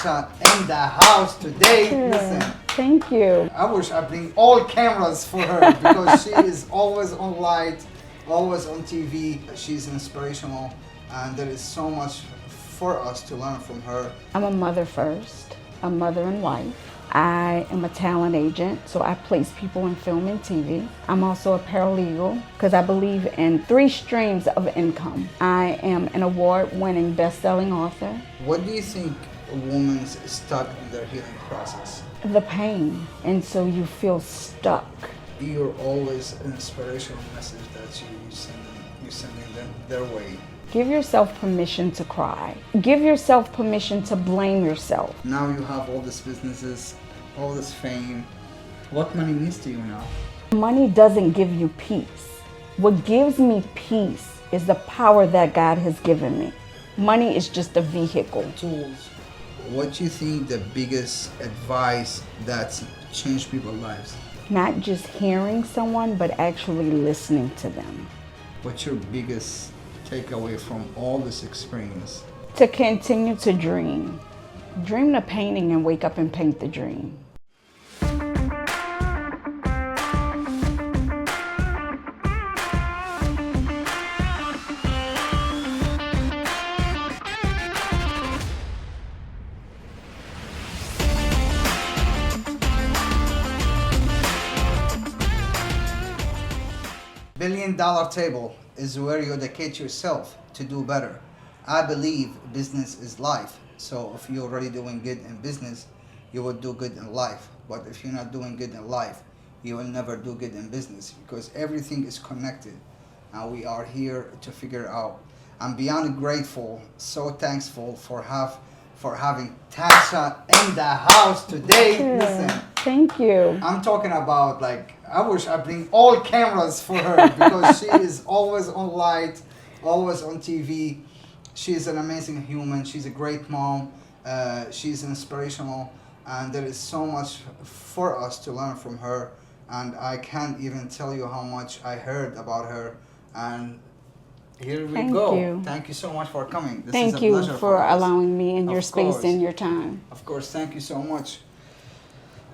Tasha in the house today. Yeah. Listen, Thank you. I wish I bring all cameras for her because she is always on light, always on TV. She's inspirational, and there is so much for us to learn from her. I'm a mother first, a mother and wife. I am a talent agent, so I place people in film and TV. I'm also a paralegal because I believe in 3 streams of income. I am an award-winning best-selling author. What do you think a woman's stuck in their healing process? The pain, and so you feel stuck. You're always an inspirational message that you sending them their way. Give yourself permission to cry. Give yourself permission to blame yourself. Now you have all these businesses, all this fame. What money means to you now? Money doesn't give you peace. What gives me peace is the power that God has given me. Money is just a vehicle. Tools. What do you think the biggest advice that's changed people's lives? Not just hearing someone, but actually listening to them. What's your biggest takeaway from all this experience? To continue to dream. Dream the painting and wake up and paint the dream. $1 billion table is where you educate yourself to do better. I believe business is life. So if you're already doing good in business, you will do good in life. But if you're not doing good in life, you will never do good in business because everything is connected. And we are here to figure out. I'm beyond grateful, so thankful for having Tasha in the house today. Yeah. Listen. Thank you. I'm talking about, like, I wish I bring all cameras for her because she is always on light, always on TV. She's an amazing human. She's a great mom. She's inspirational, and there is so much for us to learn from her. And I can't even tell you how much I heard about her. And here we Thank go. you. Thank you so much for coming. This Thank is a you pleasure for us. allowing me in your Of space course. and your time. Of course, thank you so much.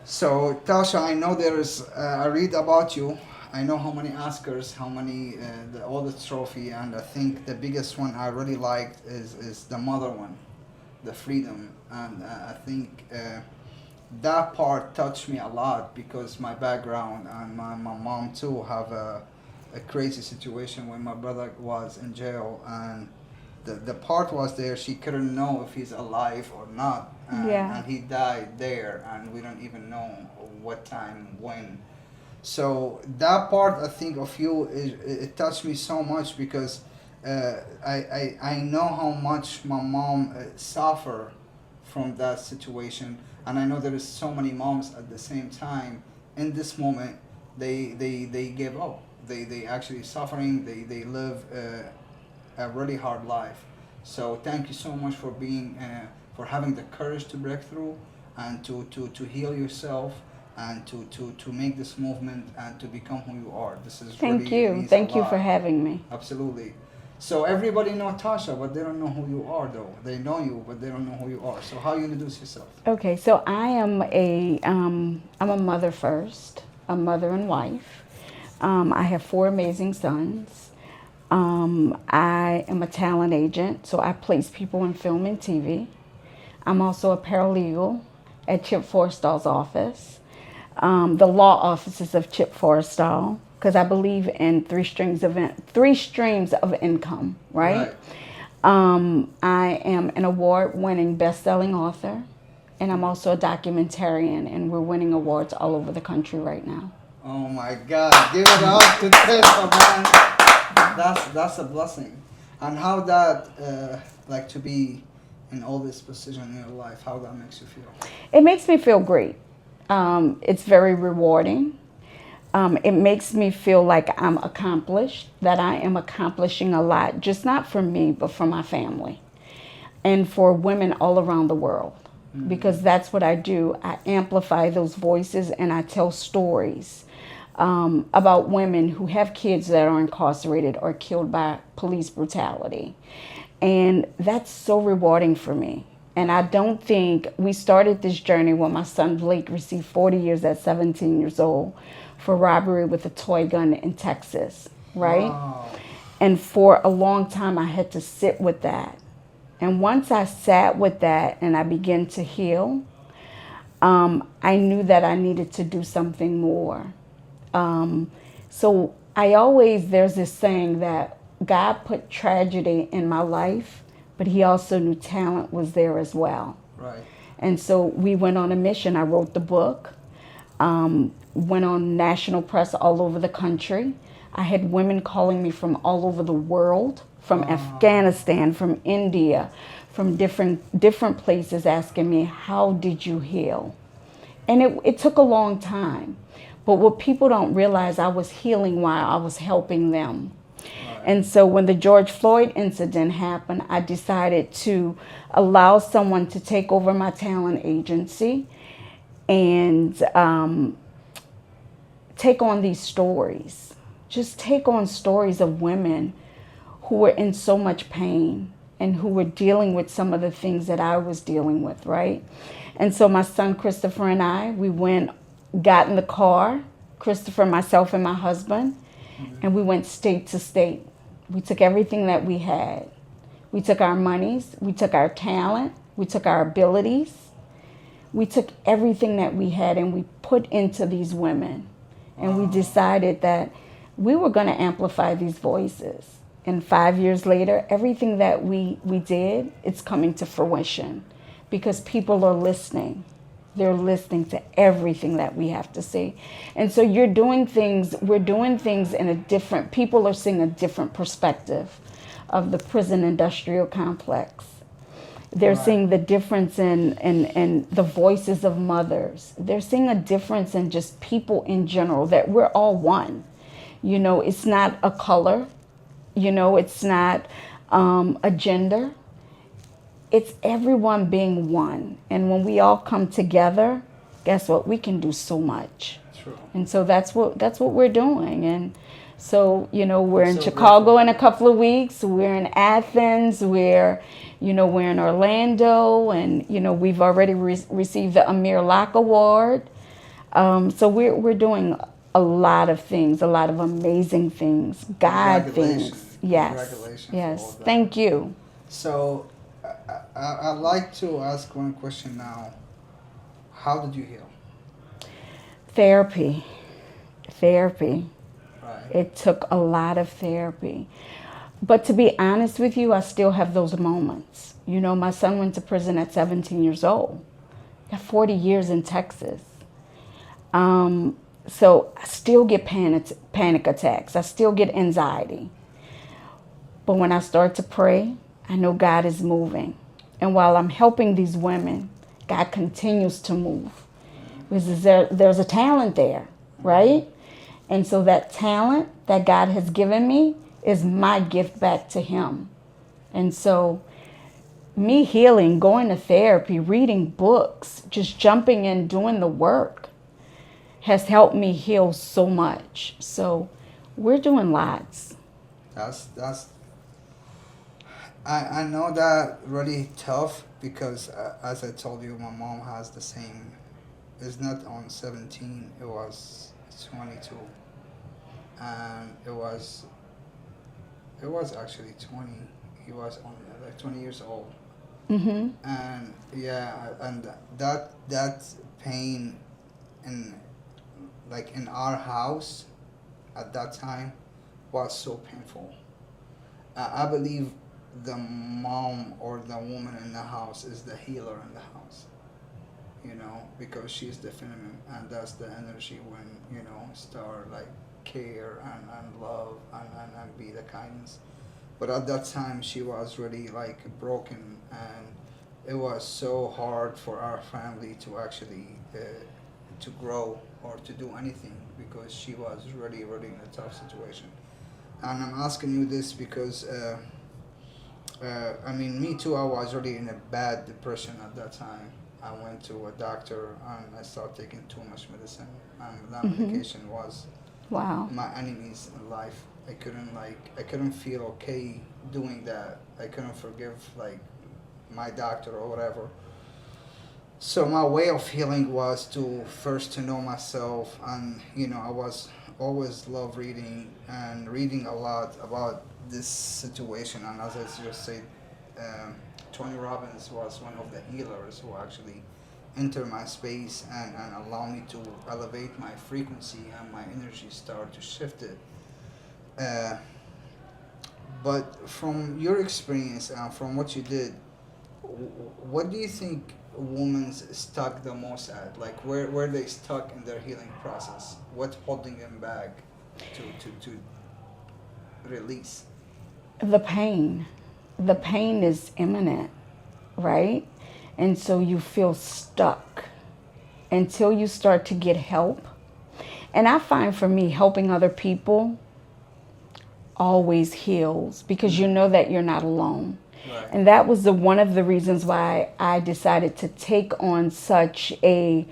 So, Tasha, I know there's, I read about you. I know how many Oscars, how many, all the trophy, and I think the biggest one I really liked is the mother one, the freedom. And I think that part touched me a lot because my background and my mom too have a crazy situation when my brother was in jail, and the part was there, she couldn't know if he's alive or not, and he died there, and we don't even know what time, when. So that part, I think, of you, it touched me so much because I know how much my mom suffered from that situation, and I know there is so many moms at the same time in this moment they give up. They actually suffering. They live a really hard life. So thank you so much for being for having the courage to break through and to heal yourself and to make this movement and to become who you are. This is Thank really you. means Thank a you lot. for having me. Absolutely. So everybody know Tasha, but they don't know who you are though. They know you, but they don't know who you are. So how you introduce yourself? Okay, so I am I'm a mother first, a mother and wife. I have 4 amazing sons. I am a talent agent, so I place people in film and TV. I'm also a paralegal at Chip Forstall's office, the law offices of Chip Forstall, because I believe in 3 streams of income, right? I am an award-winning best-selling author, and I'm also a documentarian, and we're winning awards all over the country right now. Oh my God! Give it up to Tasha, man. That's a blessing. And how that like to be in all this position in your life? How that makes you feel? It makes me feel great. It's very rewarding. It makes me feel like I'm accomplished, that I am accomplishing a lot, just not for me, but for my family and for women all around the world. Because that's what I do. I amplify those voices and I tell stories about women who have kids that are incarcerated or killed by police brutality. And that's so rewarding for me And I don't think we started this journey when my son Blake received 40 years at 17 years old for robbery with a toy gun in Texas, right? Wow. And for a long time, I had to sit with that. And once I sat with that and I began to heal, I knew that I needed to do something more. So there's this saying that God put tragedy in my life, but he also knew talent was there as well. Right. And so we went on a mission. I wrote the book, went on national press all over the country. I had women calling me from all over the world, from Afghanistan, from India, from different places asking me, how did you heal? And it took a long time. But what people don't realize, I was healing while I was helping them. And so when the George Floyd incident happened, I decided to allow someone to take over my talent agency and take on these stories. Just take on stories of women who were in so much pain and who were dealing with some of the things that I was dealing with, right? And so my son Christopher and I, got in the car, Christopher, myself, and my husband, and we went state to state. We took everything that we had. We took our monies, we took our talent, we took our abilities. We took everything that we had and we put into these women. And we decided that we were going to amplify these voices. And 5 years later, everything that we did, it's coming to fruition because people are listening. They're listening to everything that we have to say. And so we're doing things in a different, people are seeing a different perspective of the prison industrial complex. They're seeing the difference in the voices of mothers. They're seeing a difference in just people in general, that we're all one. You know, it's not a color. You know, it's not a gender. It's everyone being one. And when we all come together, guess what? We can do so much. True. And so that's what we're doing. And so, you know, we're in So Chicago grateful. in a couple of weeks. We're in Athens. We're in Orlando. And, you know, we've already received the Amir Locke Award. So we're doing a lot of things, a lot of amazing things, God Congratulations. things. Yes. Congratulations for all Yes. that. Thank you. So, I'd like to ask one question now. How did you heal? Therapy. Right. It took a lot of therapy. But to be honest with you, I still have those moments. You know, my son went to prison at 17 years old. Got 40 years in Texas. So I still get panic attacks. I still get anxiety. But when I start to pray, I know God is moving. And while I'm helping these women, God continues to move. Because there's a talent there, right? And so that talent that God has given me is my gift back to him. And so me healing, going to therapy, reading books, just jumping in, doing the work has helped me heal so much. So we're doing lots. That's I know that really tough because as I told you, my mom has the same. It's not on 17. It was 22, and it was actually 20. He was only like 20 years old. Mm-hmm. And yeah, and that pain in our house at that time was so painful. I believe the mom or the woman in the house is the healer in the house, you know, because she's the feminine, and that's the energy when, you know, start like care and love and be the kindness. But at that time she was really like broken, and it was so hard for our family to actually to grow or to do anything because she was really in a tough situation. And I'm asking you this because I mean, me too, I was really in a bad depression at that time. I went to a doctor and I started taking too much medicine, and that medication was Wow. my enemies in life. I couldn't feel okay doing that. I couldn't forgive like my doctor or whatever. So my way of healing was to first to know myself, and I was always love reading and reading a lot about this situation. And as I just said, Tony Robbins was one of the healers who actually enter my space and allow me to elevate my frequency and my energy start to shift it. Uh, but from your experience and from what you did, what do you think women's stuck the most at? Like where they stuck in their healing process? What's holding them back to release? The pain. The pain is imminent, right? And so you feel stuck until you start to get help. And I find for me, helping other people always heals because you know that you're not alone. Right. And that was one of the reasons why I decided to take on such a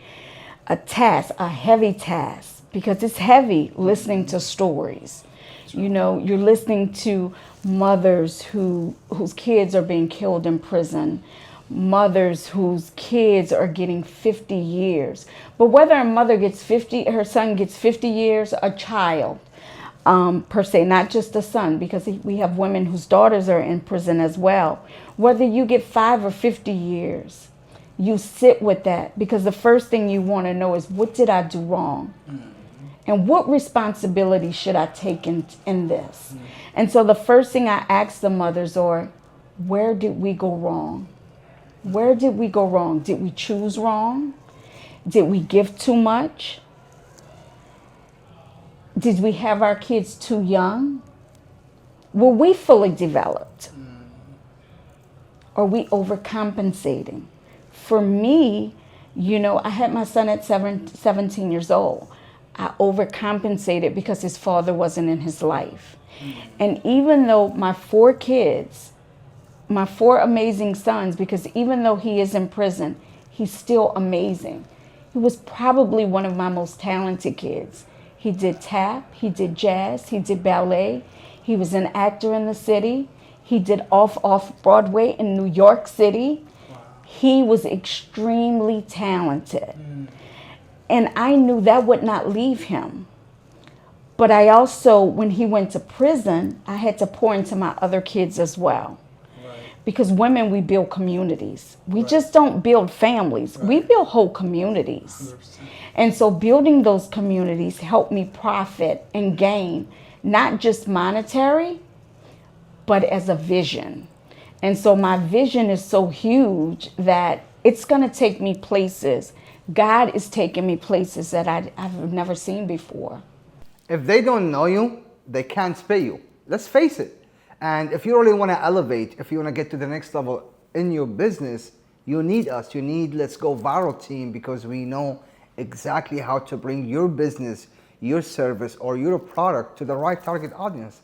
task, a heavy task, because it's heavy listening to stories. You know, you're listening to mothers whose kids are being killed in prison, mothers whose kids are getting 50 years. But whether a mother gets 50, her son gets 50 years, a child, per se, not just a son, because we have women whose daughters are in prison as well. Whether you get 5 or 50 years, you sit with that, because the first thing you want to know is, what did I do wrong? And what responsibility should I take in this? And so the first thing I ask the mothers are, where did we go wrong? Where did we go wrong? Did we choose wrong? Did we give too much? Did we have our kids too young? Were we fully developed? Are we overcompensating? For me, I had my son at 17 years old. I overcompensated because his father wasn't in his life. And even though my 4 kids, my 4 amazing sons, because even though he is in prison, he's still amazing. He was probably one of my most talented kids. He did tap, he did jazz, he did ballet. He was an actor in the city. He did off Broadway in New York City. Wow. He was extremely talented. And I knew that would not leave him. But I also, when he went to prison, I had to pour into my other kids as well. Right. Because women, we build communities. We right. just don't build families. Right. We build whole communities. 100%. And so building those communities helped me profit and gain, not just monetary, but as a vision. And so my vision is so huge that it's going to take me places. God is taking me places that I've never seen before. If they don't know you, they can't pay you. Let's face it. And if you really want to elevate, if you want to get to the next level in your business, you need us. You need Let's Go Viral team, because we know exactly how to bring your business, your service, or your product to the right target audience.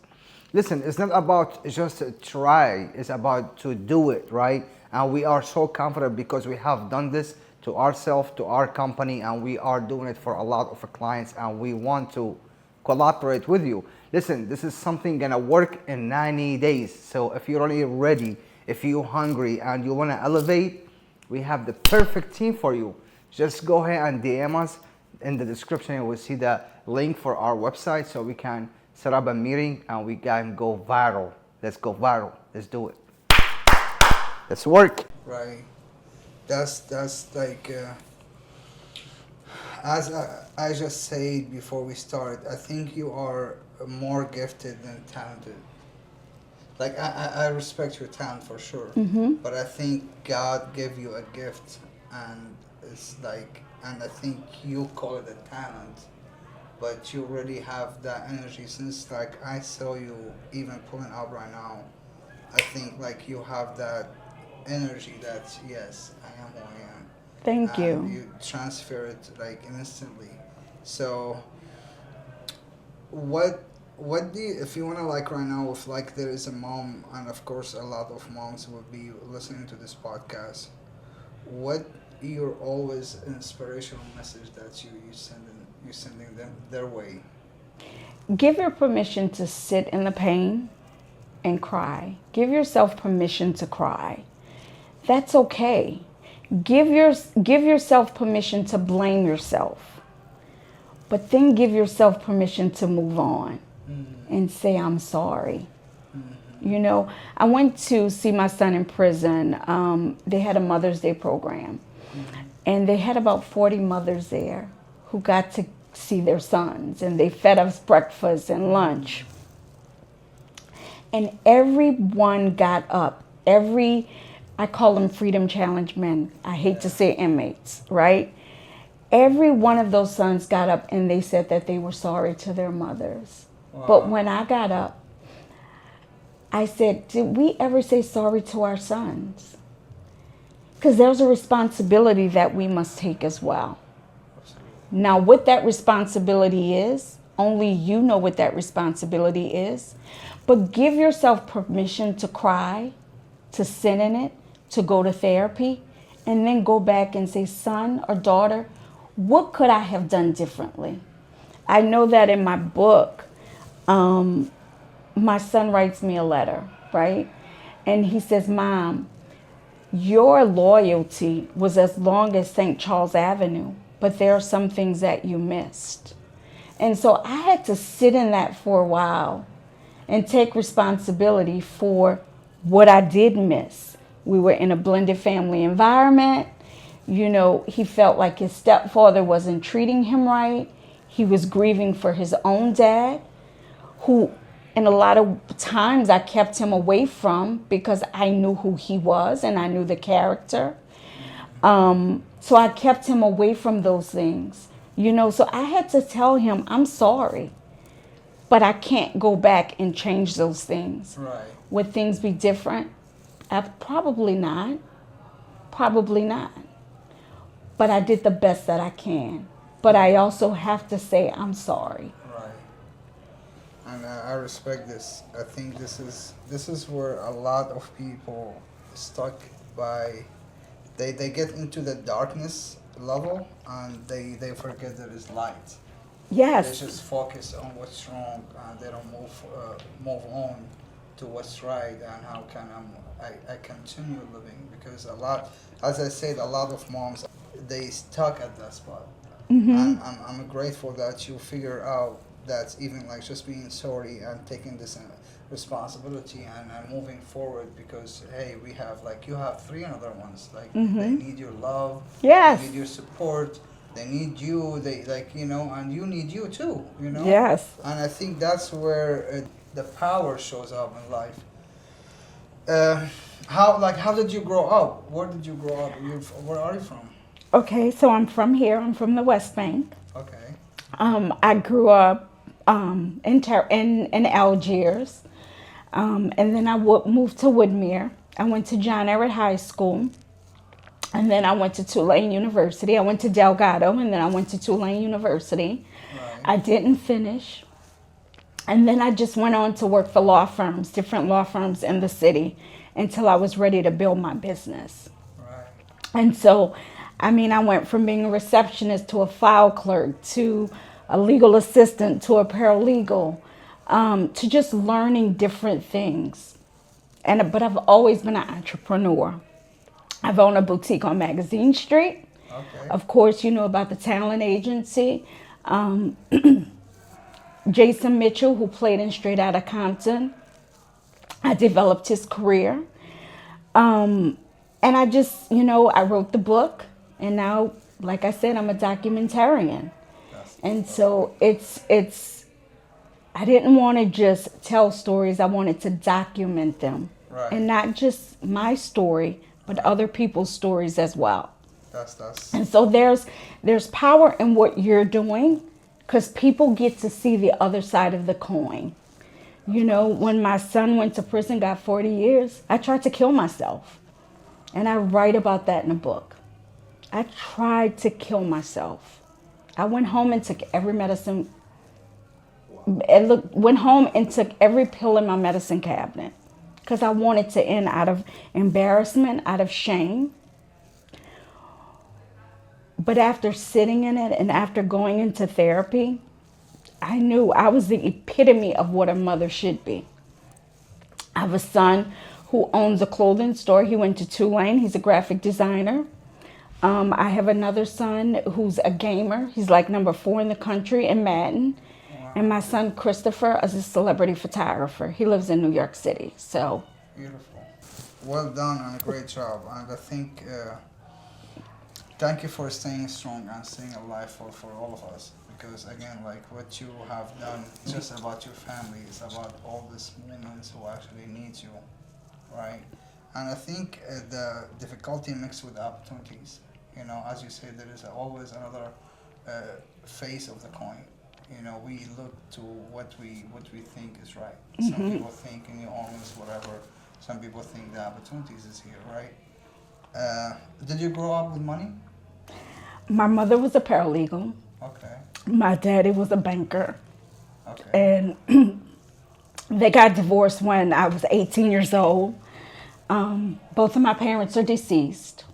Listen, it's not about just try. It's about to do it, right? And we are so confident because we have done this to ourselves, to our company, and we are doing it for a lot of our clients, and we want to collaborate with you. Listen, this is something gonna work in 90 days. So if you're really ready, if you're hungry and you wanna elevate, we have the perfect team for you. Just go ahead and DM us. In the description, you will see the link for our website so we can set up a meeting and we can go viral. Let's go viral. Let's do it. Let's work. Right. That's like, as I just said before we start, I think you are more gifted than talented. Like, I respect your talent for sure, but I think God gave you a gift, and it's like, and I think you call it a talent, but you already have that energy. Since like I saw you even pulling out right now, I think like you have that energy that, yes, I am who I am. Thank you. And you transfer it like instantly. So what do you, if you want to, like right now, if like there is a mom, and of course a lot of moms will be listening to this podcast, what your always inspirational message that you sending them their way? Give your permission to sit in the pain and cry. Give yourself permission to cry. That's okay. Give yourself permission to blame yourself. But then give yourself permission to move on and say, I'm sorry. You know, I went to see my son in prison. They had a Mother's Day program. And they had about 40 mothers there who got to see their sons. And they fed us breakfast and lunch. And everyone got up. I call them Freedom Challenge men. I hate to say inmates, right? Every one of those sons got up and they said that they were sorry to their mothers. Wow. But when I got up, I said, did we ever say sorry to our sons? Because there's a responsibility that we must take as well. Now, what that responsibility is, only you know what that responsibility is. But give yourself permission to cry, to sit in it, to go to therapy, and then go back and say, son or daughter, what could I have done differently? I know that in my book, my son writes me a letter, right? And he says, Mom, your loyalty was as long as St. Charles Avenue, but there are some things that you missed. And so I had to sit in that for a while and take responsibility for what I did miss. We were in a blended family environment. You know, he felt like his stepfather wasn't treating him right. He was grieving for his own dad, who in a lot of times I kept him away from because I knew who he was and I knew the character. So I kept him away from those things. You know, so I had to tell him, I'm sorry, but I can't go back and change those things. Right. Would things be different? Probably not. Probably not. But I did the best that I can. But I also have to say I'm sorry. Right. And I respect this. I think this is where a lot of people stuck by. They get into the darkness level and they forget there is light. Yes. They just focus on what's wrong and they don't move on to what's right and how can I continue living, because as I said, a lot of moms, they stuck at that spot. And I'm grateful that you figure out that even like just being sorry and taking this responsibility and moving forward, because hey, we have like you have 3 other ones, like they need your love, yes, they need your support, they need you, they like, you know, and you need you too, you know. Yes. And I think that's where the power shows up in life. How did you grow up? Where did you grow up? Where are you from? Okay, so I'm from here. I'm from the West Bank. Okay. I grew up in Algiers, and then I moved to Woodmere. I went to John Ehret High School, and then I went to Tulane University. I went to Delgado, and then I went to Tulane University. Right. I didn't finish. And then I just went on to work for law firms, different law firms in the city, until I was ready to build my business. Right. And so, I mean, I went from being a receptionist to a file clerk to a legal assistant to a paralegal, to just learning different things. But I've always been an entrepreneur. I've owned a boutique on Magazine Street. Okay. Of course, you know about the talent agency. Jason Mitchell, who played in Straight Outta Compton, I developed his career. And I just, you know, I wrote the book. And now, like I said, I'm a documentarian. And so it's I didn't want to just tell stories. I wanted to document them. Right. And not just my story, but other people's stories as well. That's. And so there's power in what you're doing, because people get to see the other side of the coin. You know, when my son went to prison, got 40 years, I tried to kill myself. And I write about that in a book. I tried to kill myself. I went home and took every medicine. Went home and took every pill in my medicine cabinet, because I wanted to end out of embarrassment, out of shame. But after sitting in it and after going into therapy, I knew I was the epitome of what a mother should be. I have a son who owns a clothing store. He went to Tulane. He's a graphic designer. I have another son who's a gamer. He's like number 4 in the country in Madden. Wow. And my son Christopher is a celebrity photographer. He lives in New York City. So Beautiful. Well done and a great job. And I think, thank you for staying strong and staying alive for all of us. Because again, like what you have done, it's just about your family. It's about all these moments who actually need you, right? And I think the difficulty mixed with opportunities. You know, as you say, there is always another face of the coin. You know, we look to what we think is right. Some people think in New Orleans, whatever. Some people think the opportunities is here, right? Did you grow up with money? my mother was a paralegal. Okay. My daddy was a banker. Okay. And they got divorced when I was 18 years old. Both of my parents are deceased.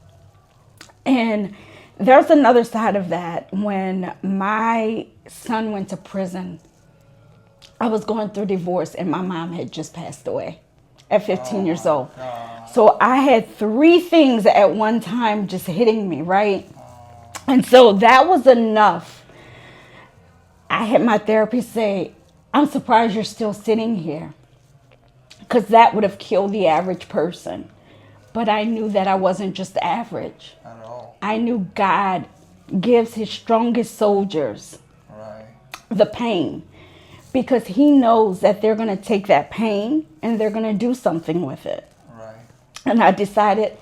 And there's another side of that. When my son went to prison, I was going through divorce and my mom had just passed away at 15 years old. God. So I had 3 things at one time just hitting me, right? And so that was enough. I had my therapist say, I'm surprised you're still sitting here, because that would have killed the average person. But I knew that I wasn't just average. At all. I knew God gives his strongest soldiers Right. the pain, because he knows that they're going to take that pain and they're going to do something with it. Right. And I decided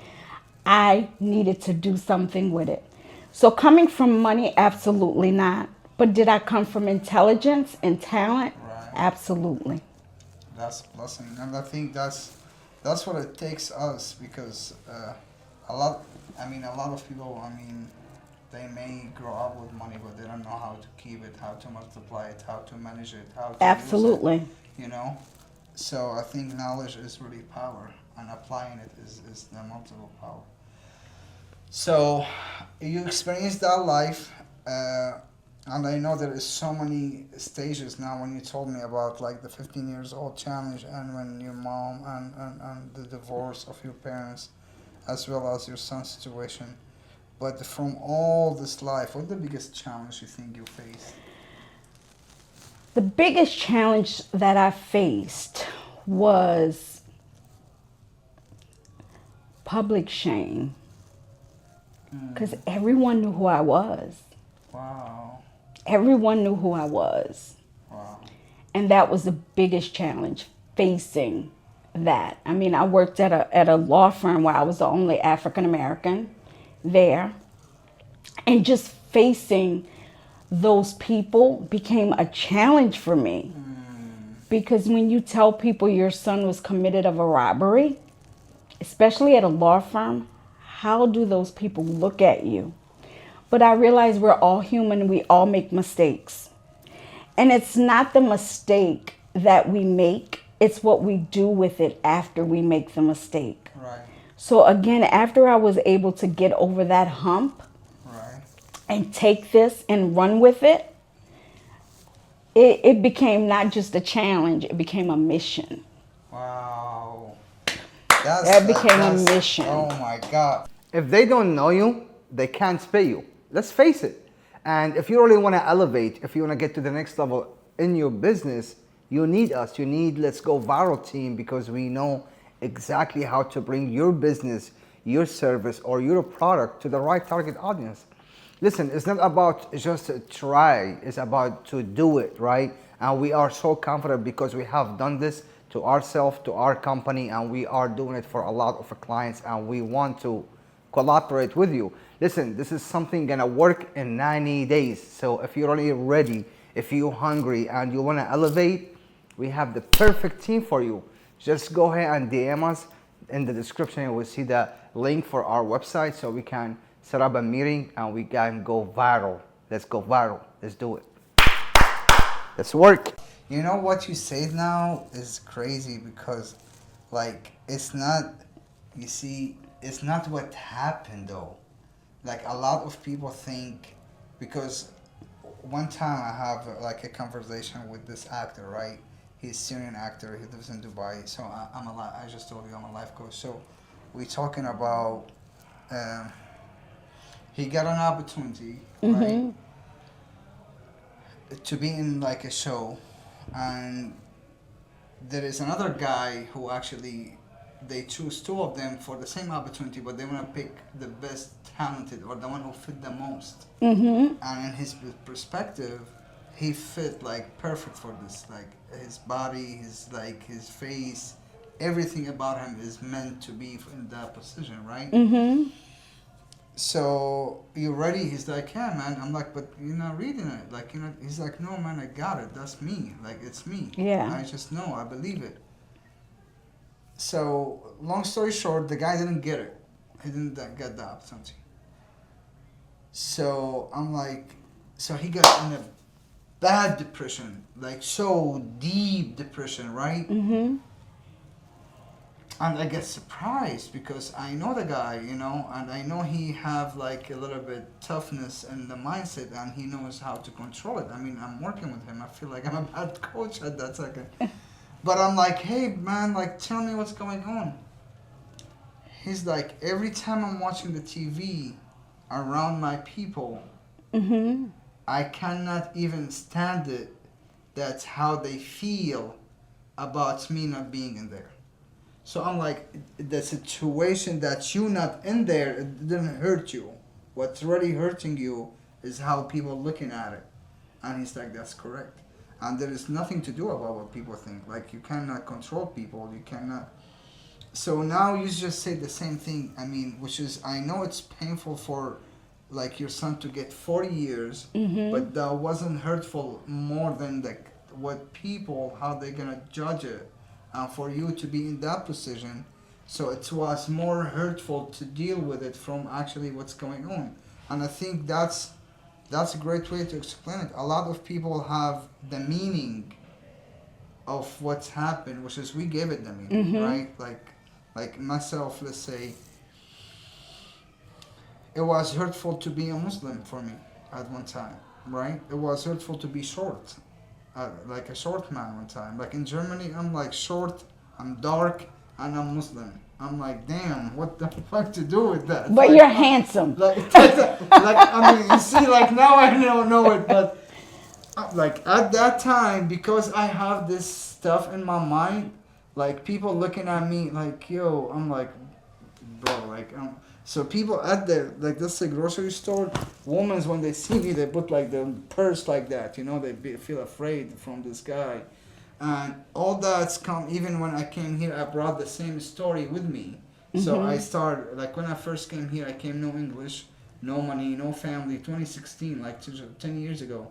I needed to do something with it. So coming from money, absolutely not. But did I come from intelligence and talent? Right. Absolutely. That's a blessing, and I think that's what it takes us, because a lot of people, they may grow up with money, but they don't know how to keep it, how to multiply it, how to manage it, how to Absolutely. use it, you know. So I think knowledge is really power, and applying it is the multiple power. So you experienced that life. And I know there is so many stages now when you told me about like the 15 years old challenge, and when your mom and the divorce of your parents, as well as your son's situation. But from all this life, what's the biggest challenge you think you faced? The biggest challenge that I faced was public shame, because everyone knew who I was. Wow. Everyone knew who I was. Wow. And that was the biggest challenge, facing that. I mean, I worked at a law firm where I was the only African American there. And just facing those people became a challenge for me. Because when you tell people your son was committed of a robbery, especially at a law firm, how do those people look at you? But I realize we're all human. We all make mistakes. And it's not the mistake that we make. It's what we do with it after we make the mistake. Right. So again, after I was able to get over that hump Right. and take this and run with it, it became not just a challenge. It became a mission. Wow. That became a mission. Oh my God. If they don't know you, they can't pay you. Let's face it. And if you really want to elevate, if you want to get to the next level in your business, you need us. You need Let's Go Viral team, because we know exactly how to bring your business, your service, or your product to the right target audience. Listen, it's not about just try. It's about to do it, right? And we are so confident because we have done this to ourselves, to our company, and we are doing it for a lot of our clients, and we want to collaborate with you. Listen, this is something gonna work in 90 days. So if you're already ready, if you're hungry and you wanna elevate, we have the perfect team for you. Just go ahead and DM us. In the description, you will see the link for our website, so we can set up a meeting and we can go viral. Let's go viral. Let's do it. Let's work. You know what you say now is crazy, because like it's not, you see, it's not what happened though. Like a lot of people think, because one time I have like a conversation with this actor, right? He's a Syrian actor. He lives in Dubai. So I just told you I'm a life coach. So we're talking about he got an opportunity, right, to be in like a show, and there is another guy who actually they choose two of them for the same opportunity, but they want to pick the best talented or the one who fit the most. And in his perspective, he fit like perfect for this. Like his body, his face, everything about him is meant to be in that position, right? So you ready? He's like, yeah, man. I'm like, but you're not reading it. Like, you know, he's like, no, man, I got it. That's me. Like, it's me. Yeah. I just know. I believe it. So, long story short, the guy didn't get it. He didn't get the opportunity. So I'm like, so he got in a bad depression, like so deep depression, right? And I get surprised because I know the guy, you know, and I know he have like a little bit toughness in the mindset, and he knows how to control it. I mean, I'm working with him. I feel like I'm a bad coach at that second. But I'm like, hey, man, like, tell me what's going on. He's like, every time I'm watching the TV around my people, I cannot even stand it. That's how they feel about me not being in there. So I'm like, the situation that you not in there, it didn't hurt you. What's really hurting you is how people looking at it. And he's like, that's correct. And there is nothing to do about what people think. Like, you cannot control people. You cannot. So now you just say the same thing. I mean, which is, I know it's painful for like your son to get 40 years, but that wasn't hurtful more than like what people, how they're gonna judge it. For you to be in that position, so it was more hurtful to deal with it from actually what's going on. And I think that's a great way to explain it. A lot of people have the meaning of what's happened, which is we gave it the meaning, right? Like myself, let's say, it was hurtful to be a Muslim for me at one time, right? It was hurtful to be short. Like a short man one time. Like in Germany, I'm like short, I'm dark, and I'm Muslim. I'm like, damn, what the fuck to do with that? But like, you're handsome. Like, I mean, you see, like now I don't know it, but like at that time, because I have this stuff in my mind, like people looking at me like, yo, I'm like, bro, like, so people at the, like, let's say grocery store, women, when they see me, they put like the purse like that, you know, feel afraid from this guy. And all that's come, even when I came here, I brought the same story with me. So I started, like when I first came here, I came no English, no money, no family, 2016, like 10 years ago.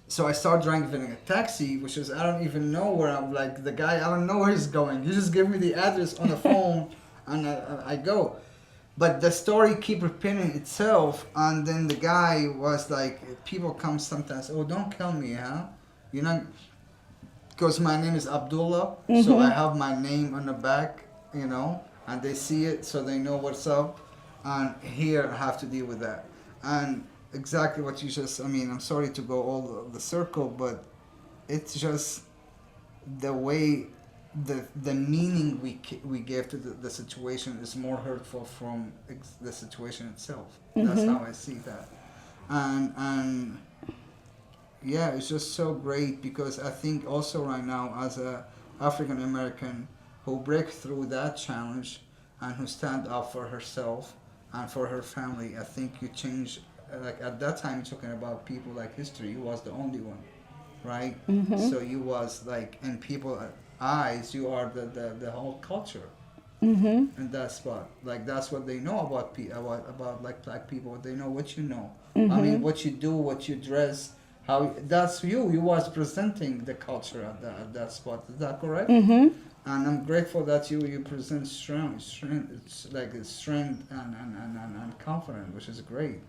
So I started driving a taxi, which is, I don't even know where I'm, like the guy, I don't know where he's going. He just gave me the address on the phone and I go. But the story keep repeating itself, and then the guy was like, people come sometimes, oh, don't kill me, huh? You know, because my name is Abdullah, so I have my name on the back, you know, and they see it, so they know what's up, and here I have to deal with that. And exactly what you just, I mean, I'm sorry to go all the circle, but it's just the way the meaning we gave to the situation is more hurtful from the situation itself. That's how I see that. And yeah, it's just so great, because I think also right now, as a African American who break through that challenge and who stand up for herself and for her family, I think you change. Like at that time, you're talking about people like history. You was the only one, right? So you was like, in people's eyes, you are the whole culture. In that spot, like that's what they know about like black people. They know what you know. I mean, what you do, what you dress, how that's you. You was presenting the culture at that spot. Is that correct? And I'm grateful that you present strength, like strength and confidence, which is great.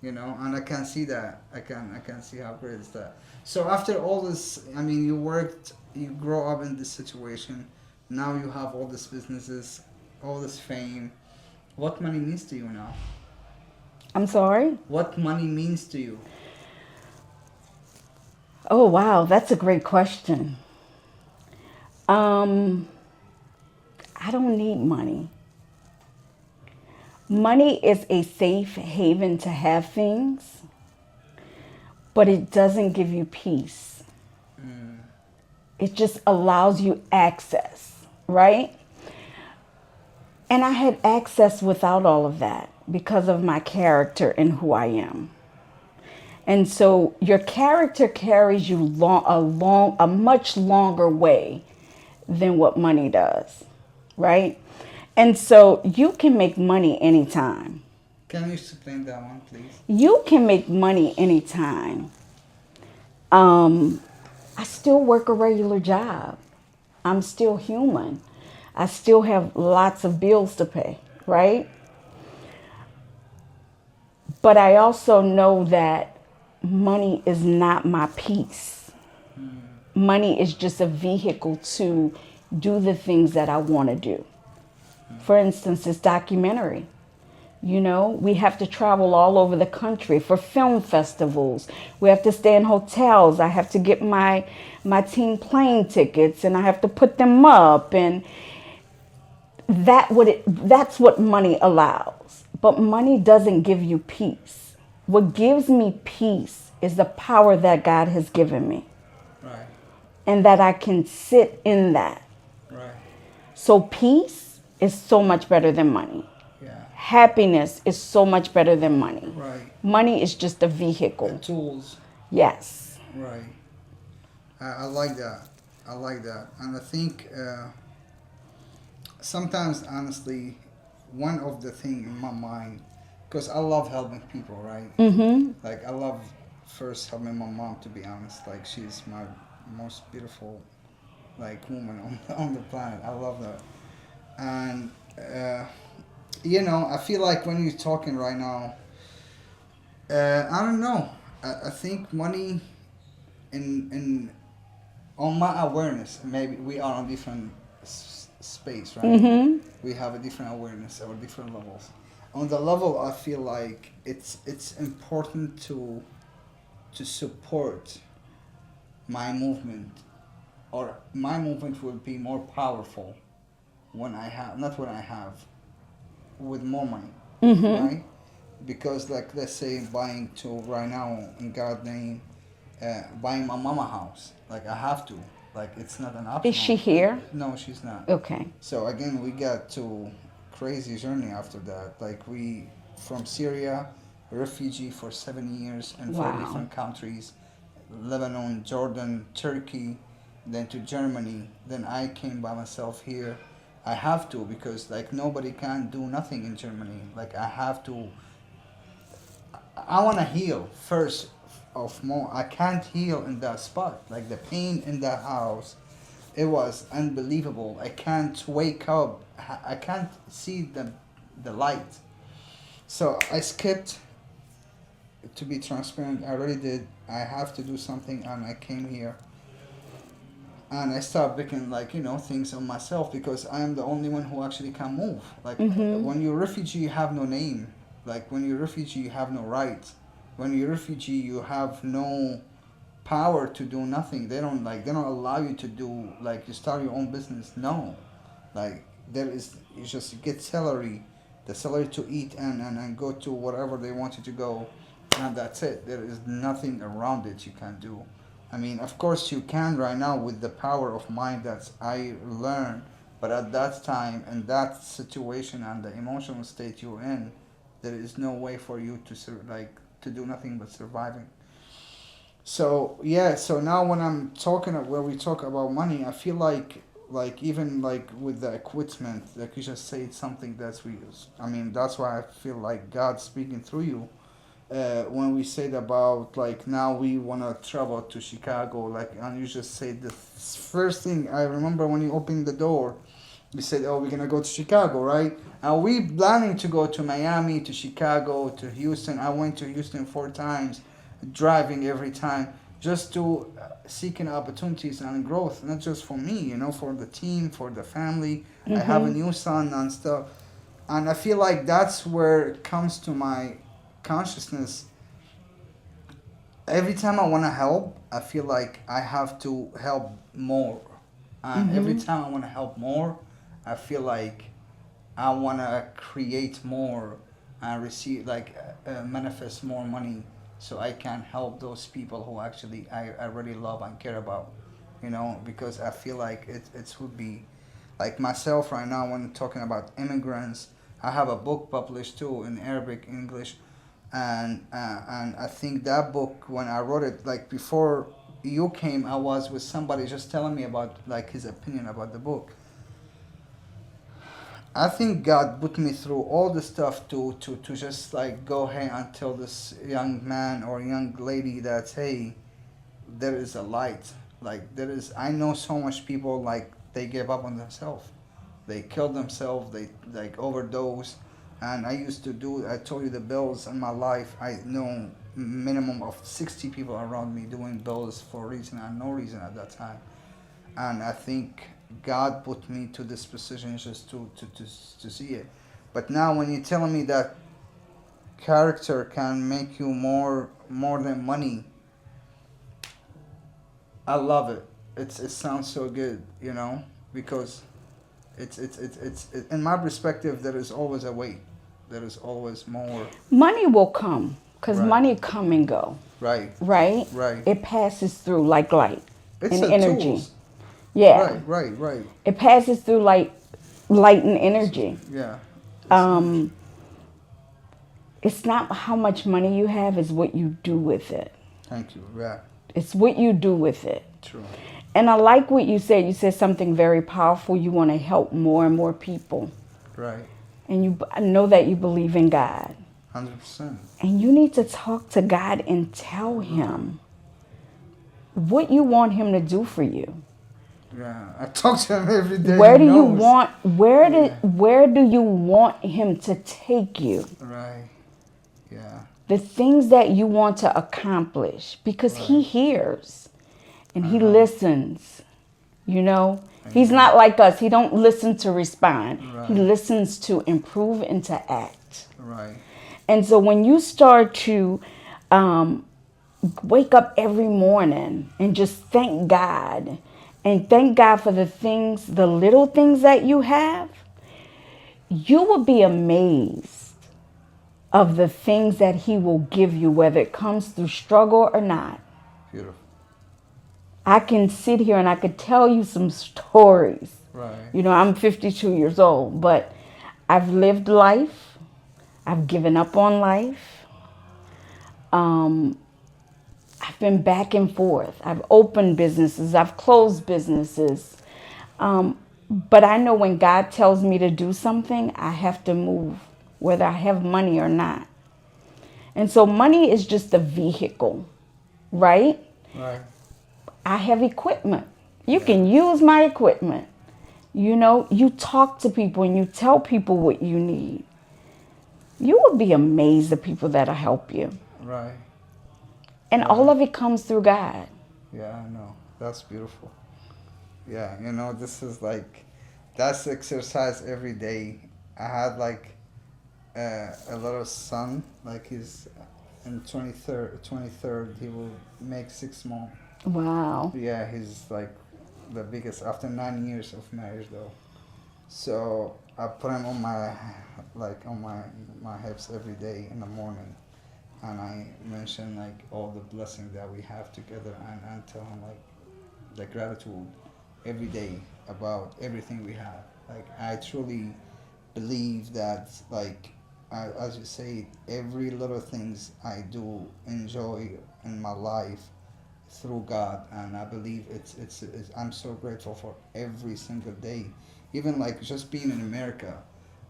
You know, and I can see that. I can see how great is that. So after all this, I mean, you grow up in this situation. Now you have all these businesses, all this fame. What money means to you now? I'm sorry? What money means to you? Oh, wow, that's a great question. Um, I don't need money. Money is a safe haven to have things, but it doesn't give you peace. It just allows you access, right? And I had access without all of that because of my character and who I am. And so your character carries you a much longer way than what money does, right? And so you can make money anytime. Can you explain that one, please? You can make money anytime. I still work a regular job. I'm still human. I still have lots of bills to pay, right? But I also know that money is not my peace. Money is just a vehicle to do the things that I want to do. For instance, this documentary. You know, we have to travel all over the country for film festivals. We have to stay in hotels. I have to get my team plane tickets and I have to put them up, and that's what money allows. But money doesn't give you peace. What gives me peace is the power that God has given me. Right. And that I can sit in that. Right. So peace is so much better than money. Yeah. Happiness is so much better than money. Right. Money is just a vehicle. The tools. Yes. Right. I like that. I like that. And I think sometimes, honestly, one of the things in my mind, because I love helping people, right? Mm-hmm. Like, I love first helping my mom, to be honest. Like, she's my most beautiful, like, woman on the planet. I love that. And, you know, I feel like when you're talking right now, I don't know. I think money in on my awareness, maybe we are on different space, right? Mm-hmm. We have a different awareness or different levels. On the level, I feel like it's important to support my movement, or my movement will be more powerful when I have, not when I have, with more money, Mm-hmm. right? Because, like, let's say buying to right now in God's name, buying my mama house, like, I have to, like, it's not an option. Is she here? No, she's not. Okay. So again, we got to crazy journey after that. Like, we from Syria, refugee for 7 years in four Wow. different countries, Lebanon, Jordan, Turkey, then to Germany. Then I came by myself here. I have to, because, like, nobody can do nothing in Germany. Like, I have to. I want to heal first of more. I can't heal in that spot. Like, the pain in that house, it was unbelievable. I can't wake up. I can't see the light. So I skipped. To be transparent, I really did. I have to do something, and I came here. And I started picking, like, you know, things on myself, because I am the only one who actually can move. Like, when you're a refugee, you have no name. Like, when you're a refugee, you have no rights. When you're a refugee, you have no power to do nothing. They don't allow you to do, like, you start your own business. No. Like, there is, you just get salary, the salary to eat and go to whatever they want you to go. And that's it. There is nothing around it you can do. I mean, of course you can right now with the power of mind that I learned, but at that time and that situation and the emotional state you're in, there is no way for you to to do nothing but surviving. So yeah, so now when I'm talking where we talk about money, I feel like even like with the equipment, like you just said something that's we use. I mean, that's why I feel like God's speaking through you. When we said about, like, now we want to travel to Chicago, like, and you just said the first thing I remember when you opened the door, we said, oh, we're gonna go to Chicago, right? And we planning to go to Miami, to Chicago, to Houston. I went to Houston 4 times, driving every time, just to seeking opportunities and growth, not just for me, you know, for the team, for the family. I have a new son and stuff, and I feel like that's where it comes to my consciousness. every time I want to help, I feel like I have to help more. And every time I want to help more, I feel like I want to create more and receive, like, manifest more money so I can help those people who actually I really love and care about. Because I feel like it would be like myself right now when talking about immigrants. I have a book published too in Arabic, English, and I think that book, when I wrote it, like before you came, I was with somebody just telling me about like his opinion about the book. I think God put me through all the stuff to just like go ahead and tell this young man or young lady that, hey, there is a light. Like there is, I know so much people like they gave up on themselves. They killed themselves. They like overdose. And I used to do. I told you the bills in my life. I know minimum of 60 people around me doing bills for reason and no reason at that time. And I think God put me to this position just to see it. But now when you're telling me that character can make you more than money, I love it. It sounds so good, because in my perspective there is always a way. There is always more. Money will come, because Right. money come and go, Right. right? Right. It passes through like light It's and a energy. tools. Yeah. Right. It passes through like light and energy. Yeah. It's not how much money you have, it's what you do with it. Thank you. Yeah. It's what you do with it. True. And I like what you said. You said something very powerful. You want to help more and more people. Right. And I know that you believe in God. 100%. And you need to talk to God and tell him what you want him to do for you. Yeah. I talk to him every day. Where He do you knows. want where do you want him to take you? Right. Yeah. The things that you want to accomplish, because he hears and he listens. He's not like us. He don't listen to respond. Right. He listens to improve and to act. Right. And so when you start to wake up every morning and just thank God and thank God for the little things that you have, you will be amazed of the things that he will give you, whether it comes through struggle or not. Beautiful. I can sit here and I could tell you some stories. Right. I'm 52 years old, but I've lived life. I've given up on life. I've been back and forth. I've opened businesses. I've closed businesses. But I know when God tells me to do something, I have to move, whether I have money or not. And so money is just a vehicle, right? Right. I have equipment. You can use my equipment. You talk to people and you tell people what you need. You will be amazed at people that'll help you. Right. And all of it comes through God. Yeah, I know. That's beautiful. Yeah, this is like, that's exercise every day. I had like a little son, like he's in 23rd, he will make 6 more. Wow. Yeah, he's like the biggest after 9 years of marriage though. So I put him on my hips every day in the morning, and I mention like all the blessings that we have together, and tell him like the gratitude every day about everything we have. Like I truly believe that, like as you say, every little things I do enjoy in my life through God, and I believe it's I'm so grateful for every single day, even like just being in America,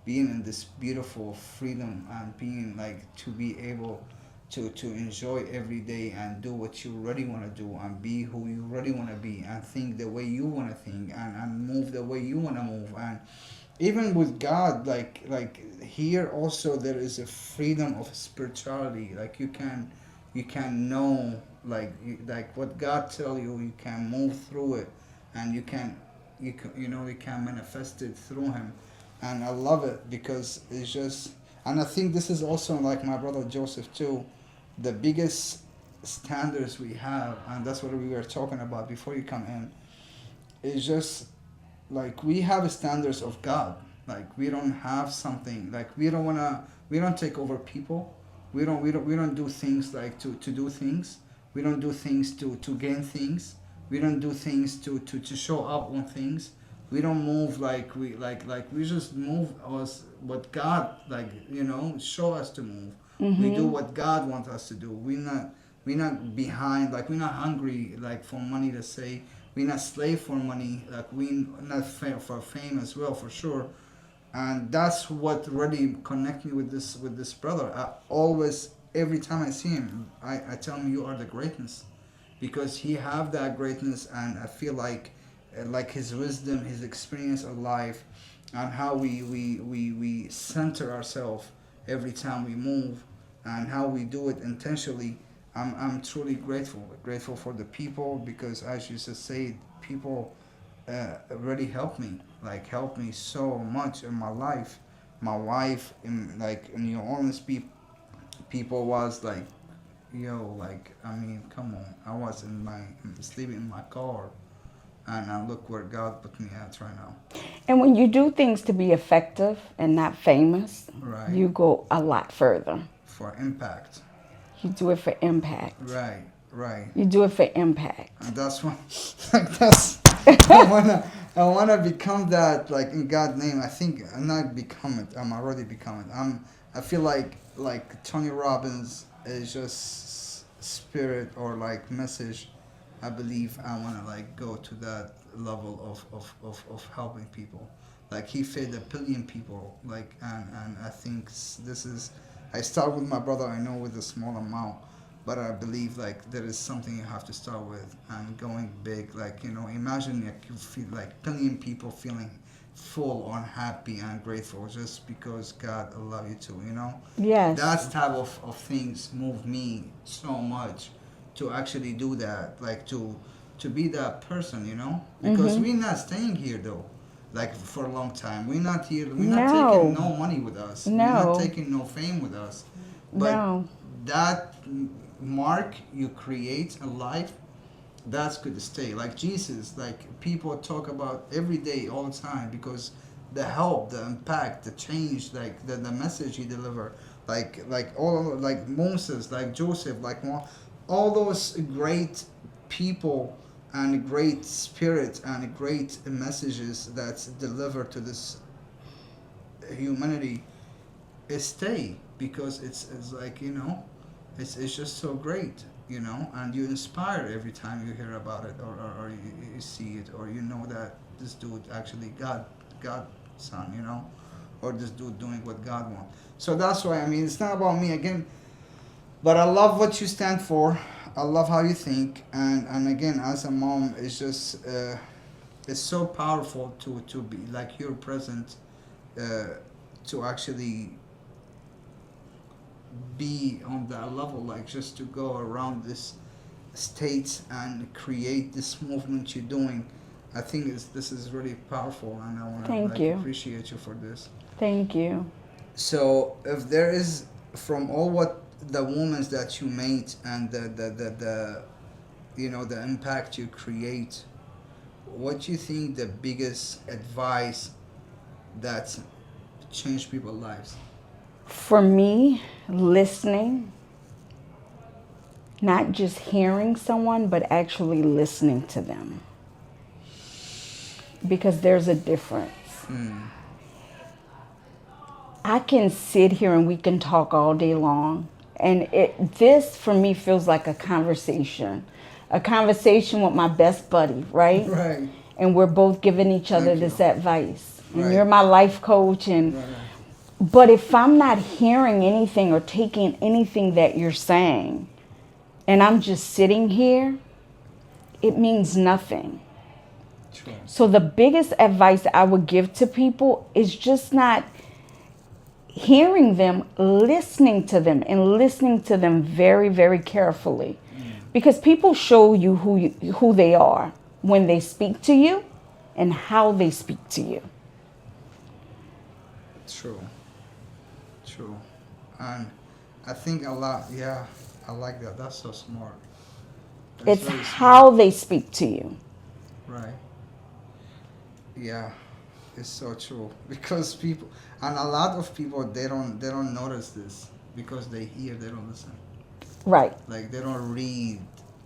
being in this beautiful freedom, and being like to be able to enjoy every day and do what you really want to do, and be who you really want to be, and think the way you want to think, and move the way you want to move. And even with God, like here also there is a freedom of spirituality. Like you can know, like what God tell you, you can move through it, and you can manifest it through Him. And I love it because it's just, and I think this is also like my brother Joseph too, the biggest standards we have, and that's what we were talking about before you come in. It's just like we have standards of God. Like we don't have something like we don't take over people. We don't do things like to do things. We don't do things to gain things. We don't do things to show up on things. We don't move like we just move us what God show us to move. We do what God wants us to do. We're not behind, like we're not hungry like for money to say. We're not slave for money, like we not for fame as well, for sure. And that's what really connect me with this brother. I always, every time I see him, I tell him you are the greatness, because he have that greatness, and I feel like his wisdom, his experience of life, and how we center ourselves every time we move, and how we do it intentionally. I'm truly grateful for the people, because as you just said, people really helped me so much in my life. My wife, in New Orleans, people was like, yo, like, I mean, come on. I was sleeping in my car, and I look where God put me at right now. And when you do things to be effective and not famous, Right. you go a lot further. For impact. You do it for impact. Right. You do it for impact. And that's what, that's, I wanna become that, like, in God's name. I think I'm not become it. I'm already become it. I feel like Tony Robbins is just spirit or like message. I believe I wanna like go to that level of helping people. Like he fed 1 billion people. Like and I think this is. I start with my brother. I know with a small amount, but I believe like there is something you have to start with, and going big. Like imagine like you feel like 1 billion people feeling full or happy and grateful just because God allowed you to. Yes. That type of things move me so much to actually do that. Like to be that person. Because we're not staying here though. Like for a long time, we're not here. We're not taking no money with us. No. We're not taking no fame with us. But No. that mark you create in life, that's good to stay. Like Jesus, like people talk about every day, all the time, because the help, the impact, the change, like the message he delivered, like all like Moses, like Joseph, like all those great people and great spirit and great messages that's delivered to this humanity stay, because it's like it's just so great, and you inspire every time you hear about it, or you see it, or that this dude actually God son, or this dude doing what God wants. So that's why, I mean, it's not about me again, but I love what you stand for. I love how you think, and again, as a mom, it's just it's so powerful to be like you're present, to actually be on that level, like just to go around this state and create this movement you're doing. I think this is really powerful, and I want to appreciate you for this. Thank you. So if there is, from all what the moments that you made and the the impact you create, what do you think the biggest advice that changed people's lives? For me, listening, not just hearing someone, but actually listening to them. Because there's a difference. I can sit here and we can talk all day long. And this for me feels like a conversation with my best buddy, right? Right. And we're both giving each other this advice. And you're my life coach. And but if I'm not hearing anything or taking anything that you're saying, and I'm just sitting here, it means nothing. True. So the biggest advice I would give to people is just not hearing them, listening to them, and listening to them very, very carefully. Because people show you who they are when they speak to you and how they speak to you. True. And I think a lot, I like that. That's so smart. That's It's very how they speak to you. smart. Right. Yeah, it's so true. Because people, and a lot of people, they don't notice this because they hear, they don't listen. Right. Like they don't read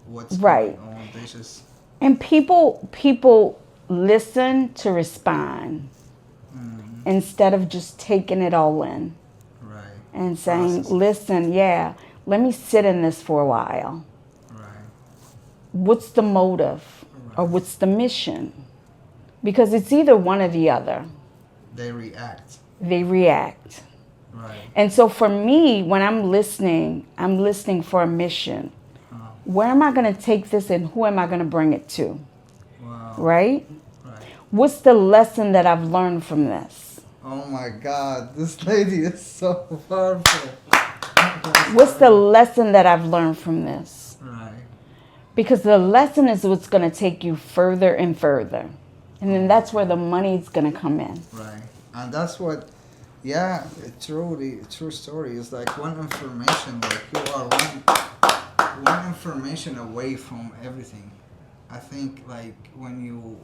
what's going Right. on. They just And people listen to respond instead of just taking it all in right, and saying, process. listen, yeah, let me sit in this for a while. Right, What's the motive or right. what's the mission? Because it's either one or the other. They react. They react. Right. And so for me, when I'm listening for a mission. Oh, Where am I going to take this and who am I going to bring it to? wow. Right? Right. What's the lesson that I've learned from this? Oh my God, this lady is so powerful. What's the lesson that I've learned from this? Right. Because the lesson is what's going to take you further and further. And then that's where the money's going to come in. Right. And that's what, yeah, true story is like one information, like you are one information away from everything. I think like when you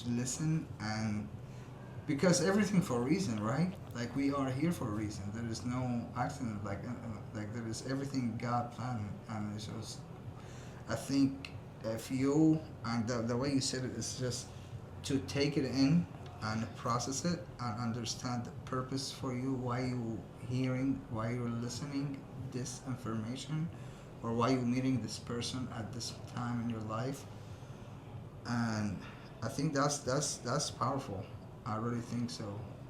listen and because everything for a reason, right? Like we are here for a reason. There is no accident. Like there is everything God planned, and it's just. I think if you and the way you said it is just to take it in and process it and understand the purpose for you, why you hearing, why you're listening this information, or why you're meeting this person at this time in your life, and I think that's powerful. I really think so.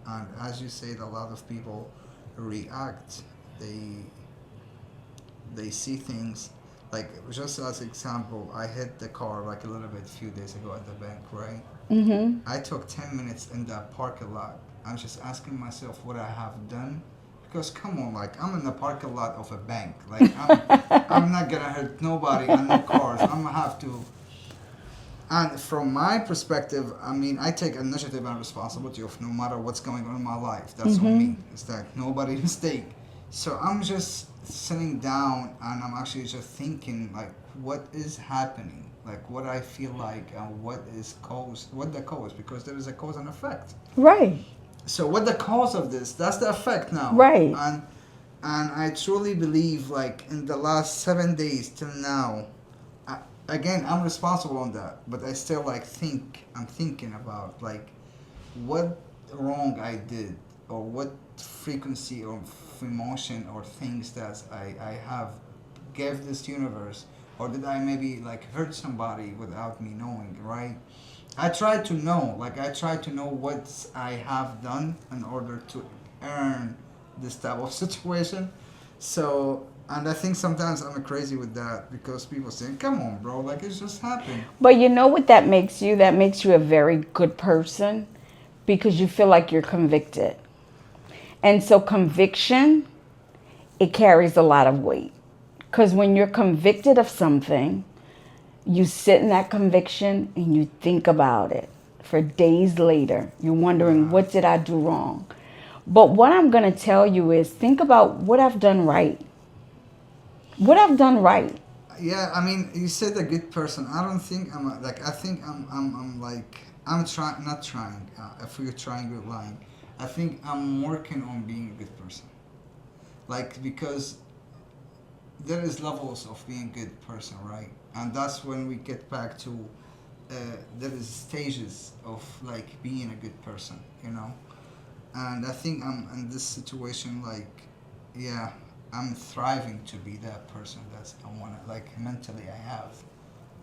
And as you said, a lot of people react. They see things like just as example, I hit the car like a little bit a few days ago at the bank, right? Mm-hmm. I took 10 minutes in that parking lot. I'm just asking myself what I have done. Because come on, like I'm in the parking lot of a bank. Like I'm not gonna hurt nobody and no cars. I'm gonna have to. And from my perspective, I mean, I take initiative and responsibility of no matter what's going on in my life. That's on me. It's that nobody mistake. So I'm just sitting down and I'm actually just thinking like what is happening, like what I feel like and what the cause, because there is a cause and effect. Right. So what the cause of this? That's the effect now. Right. And I truly believe like in the last 7 days till now, again I'm responsible on that, but I still like I'm thinking about like what wrong I did or what frequency of emotion or things that I have gave this universe, or did I maybe like hurt somebody without me knowing, right? I try to know what I have done in order to earn this type of situation. So, and I think sometimes I'm crazy with that because people say, come on, bro, like it's just happened. But you know what that makes you? That makes you a very good person because you feel like you're convicted. And so conviction, it carries a lot of weight. Because when you're convicted of something, you sit in that conviction and you think about it for days later. You're wondering, what did I do wrong? But what I'm going to tell you is think about what I've done right. What I've done right. Yeah, I mean, you said a good person. I don't think I think I'm trying, not trying. If you're trying, you're lying. I think I'm working on being a good person. Like, because there is levels of being a good person, right? And that's when we get back to there is stages of like being a good person, you know. And I think I'm in this situation like, yeah, I'm thriving to be that person that's I want to, like mentally I have,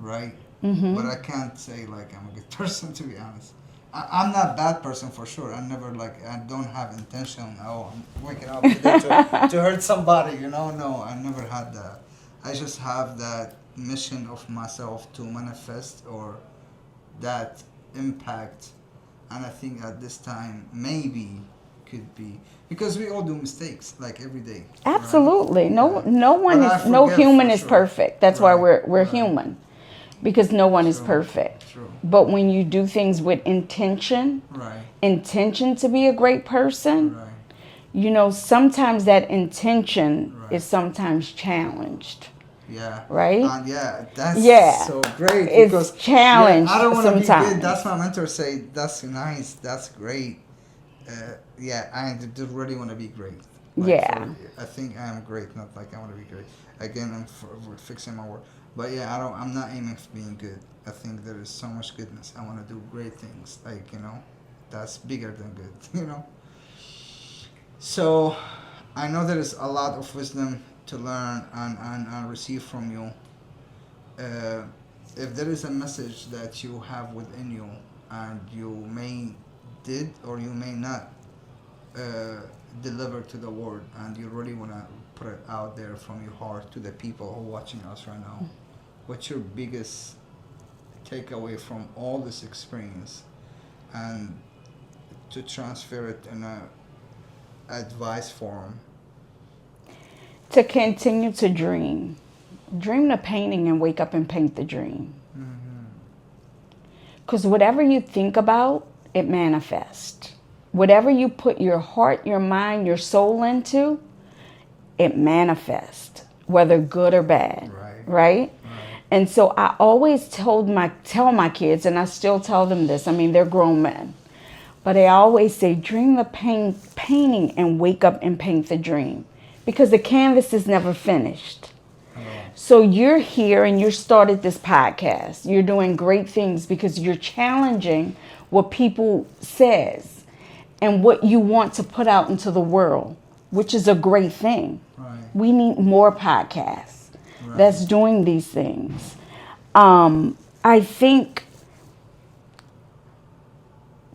right? Mm-hmm. But I can't say like I'm a good person, to be honest. I'm not a bad person for sure. I never I don't have intention. Oh, I'm waking up today to hurt somebody. You know, no, I never had that. I just have that mission of myself to manifest or that impact, and I think at this time maybe could be because we all do mistakes like every day. Absolutely. Right? No human is perfect. That's why we're right. human. Because no one is True. perfect. True. But when you do things with intention to be a great person, you know, sometimes that intention is sometimes challenged. Yeah. Right? And yeah, that's Yeah. so great It's because challenged I don't want to be sometimes. good. That's my mentor say. That's nice. That's great. Yeah, I do really want to be great. Yeah. I think I am great. Not like I want to be great. Again, we're fixing my word. But yeah, I'm not aiming for being good. I think there is so much goodness. I want to do great things. Like that's bigger than good. So, I know there is a lot of wisdom to learn and receive from you. If there is a message that you have within you and you may did or you may not uh, deliver to the world and you really want to put it out there from your heart to the people who are watching us right now, what's your biggest takeaway from all this experience and to transfer it in a advice form? To continue to dream. Dream the painting and wake up and paint the dream. Because whatever you think about, it manifests. Whatever you put your heart, your mind, your soul into, it manifests, whether good or bad. Right? And so I always tell my kids, and I still tell them this. I mean, they're grown men. But I always say, dream the painting and wake up and paint the dream. Because the canvas is never finished. So you're here and you started this podcast. You're doing great things because you're challenging what people says and what you want to put out into the world, which is a great thing. Right. We need more podcasts that's doing these things. I think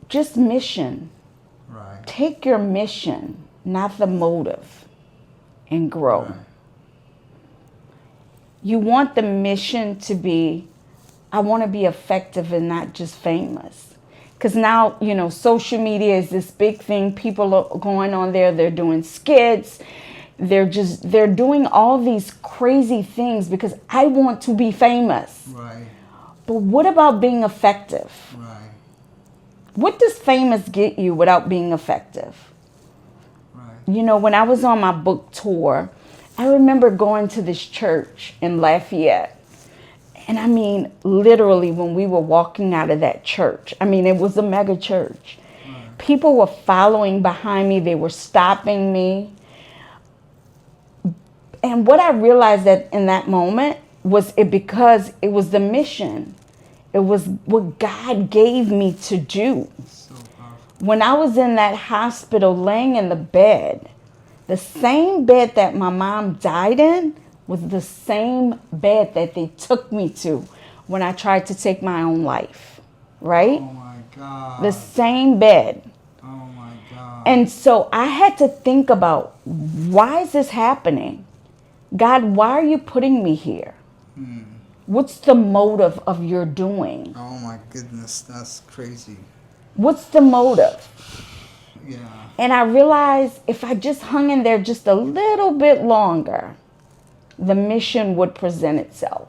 just mission. Right. Take your mission, not the motive, and grow. Right. You want the mission to be, I want to be effective and not just famous. Because now, social media is this big thing. People are going on there. They're doing skits. They're doing all these crazy things because I want to be famous. Right. But what about being effective? Right. What does famous get you without being effective? Right. When I was on my book tour, I remember going to this church in Lafayette. And I mean, literally, when we were walking out of that church, I mean, it was a mega church. Right. People were following behind me. They were stopping me. And what I realized that in that moment was because it was the mission. It was what God gave me to do. So powerful. When I was in that hospital laying in the bed, the same bed that my mom died in was the same bed that they took me to when I tried to take my own life, right? Oh my God. The same bed. Oh my God. And so I had to think about, why is this happening? God, why are you putting me here? What's the motive of your doing? Oh my goodness, that's crazy. What's the motive? Yeah. And I realized if I just hung in there just a little bit longer, the mission would present itself.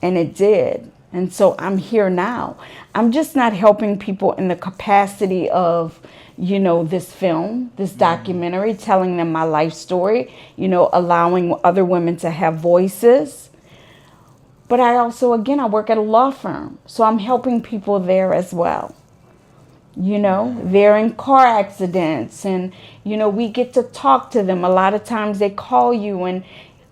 And it did. And so I'm here now. I'm just not helping people in the capacity of, this film, this documentary, telling them my life story, allowing other women to have voices. But I also, I work at a law firm. So I'm helping people there as well. They're in car accidents and, we get to talk to them. A lot of times they call you and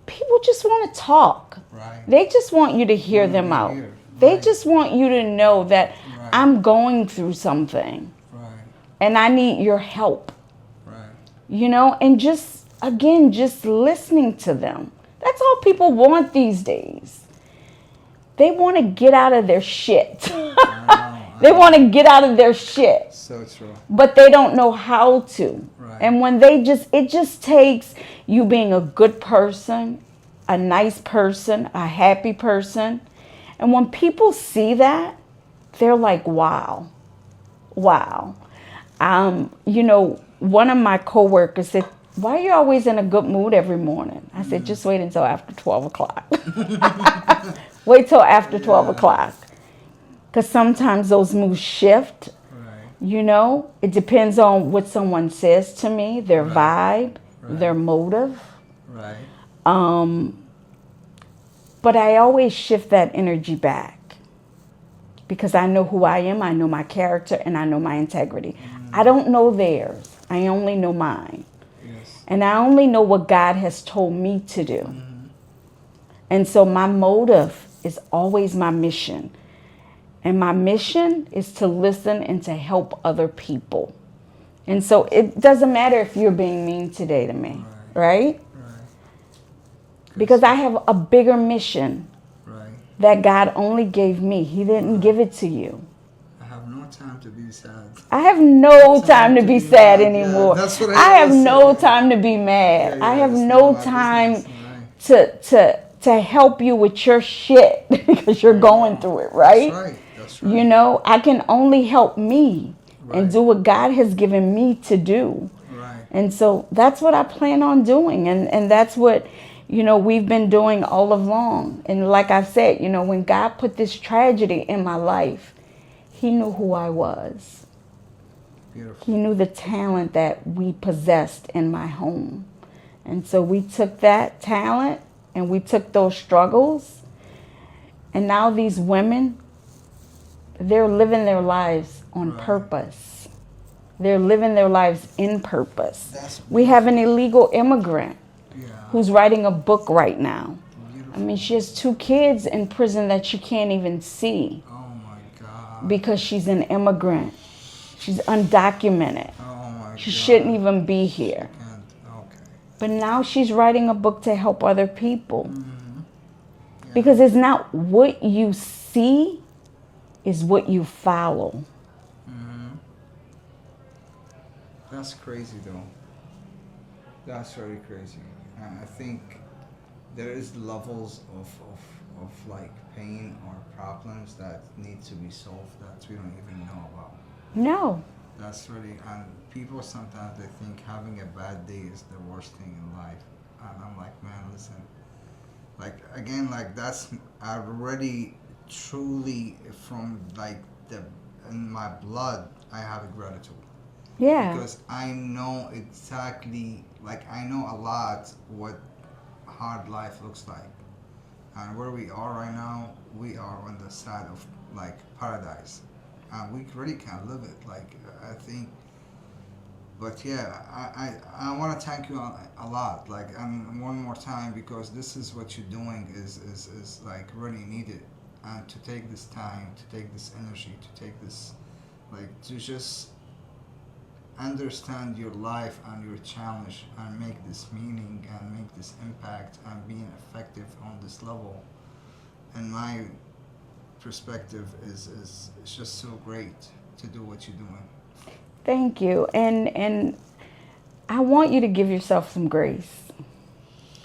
people just want to talk. Right. They just want you to hear them out. Right. They just want you to know that Right. I'm going through something Right. and I need your help. Right. And just listening to them. That's all people want these days. They want to get out of their shit. They want to get out of their shit. So true. But they don't know how to. Right. And when it just takes you being a good person, a nice person, a happy person. And when people see that, they're like, wow. Wow. One of my coworkers said, why are you always in a good mood every morning? I said, just wait until after 12 o'clock. Wait till after 12 o'clock. Because sometimes those moods shift. Right. It depends on what someone says to me, their vibe, their motive. Right. But I always shift that energy back because I know who I am, I know my character, and I know my integrity. I don't know theirs. I only know mine. Yes. And I only know what God has told me to do. And so my motive is always my mission. And my mission is to listen and to help other people. And so it doesn't matter if you're being mean today to me, right? Right. Because I have a bigger mission Right. that God only gave me. He didn't give it to you. I have no time to be sad. I have no time to be sad mad. anymore. Yeah, that's what I have always no say. time to be mad. Yeah, I have it's no not my time business. to help you with your shit because you're going through it, right? That's right. That's right. You know, I can only help me and Right. do what God has given me to do. Right. And so that's what I plan on doing. And that's what, you know, we've been doing all along. And like I've said, you know, when God put this tragedy in my life, He knew who I was. Beautiful. He knew the talent that we possessed in my home. And so we took that talent and we took those struggles. And now these women, they're living their lives on Right. purpose. They're living their lives in purpose. That's We have an illegal immigrant Yeah. who's writing a book right now. Beautiful. I mean, she has 2 kids in prison that she can't even see Oh my God. because she's an immigrant. She's undocumented. Oh my She God. shouldn't even be here. And, okay. But now she's writing a book to help other people. Yeah. Because it's not what you see, is what you follow. That's crazy though. That's very crazy. I think there is levels of like pain or problems that need to be solved that we don't even know about. No. That's really, and people sometimes they think having a bad day is the worst thing in life. And I'm like, man, listen, like again, like that's already truly from like the in my blood, I have a gratitude. Yeah. Because I know exactly, like I know a lot what hard life looks like. And where we are right now, we are on the side of like paradise. And we really can't live it. Like I think, but yeah, I want to thank you a lot. Like and one more time because this is what you're doing is like really needed. And to take this time, to take this energy, to take this, like to just understand your life and your challenge and make this meaning and make this impact and being effective on this level. And my perspective is just so great to do what you're doing. Thank you. And I want you to give yourself some grace.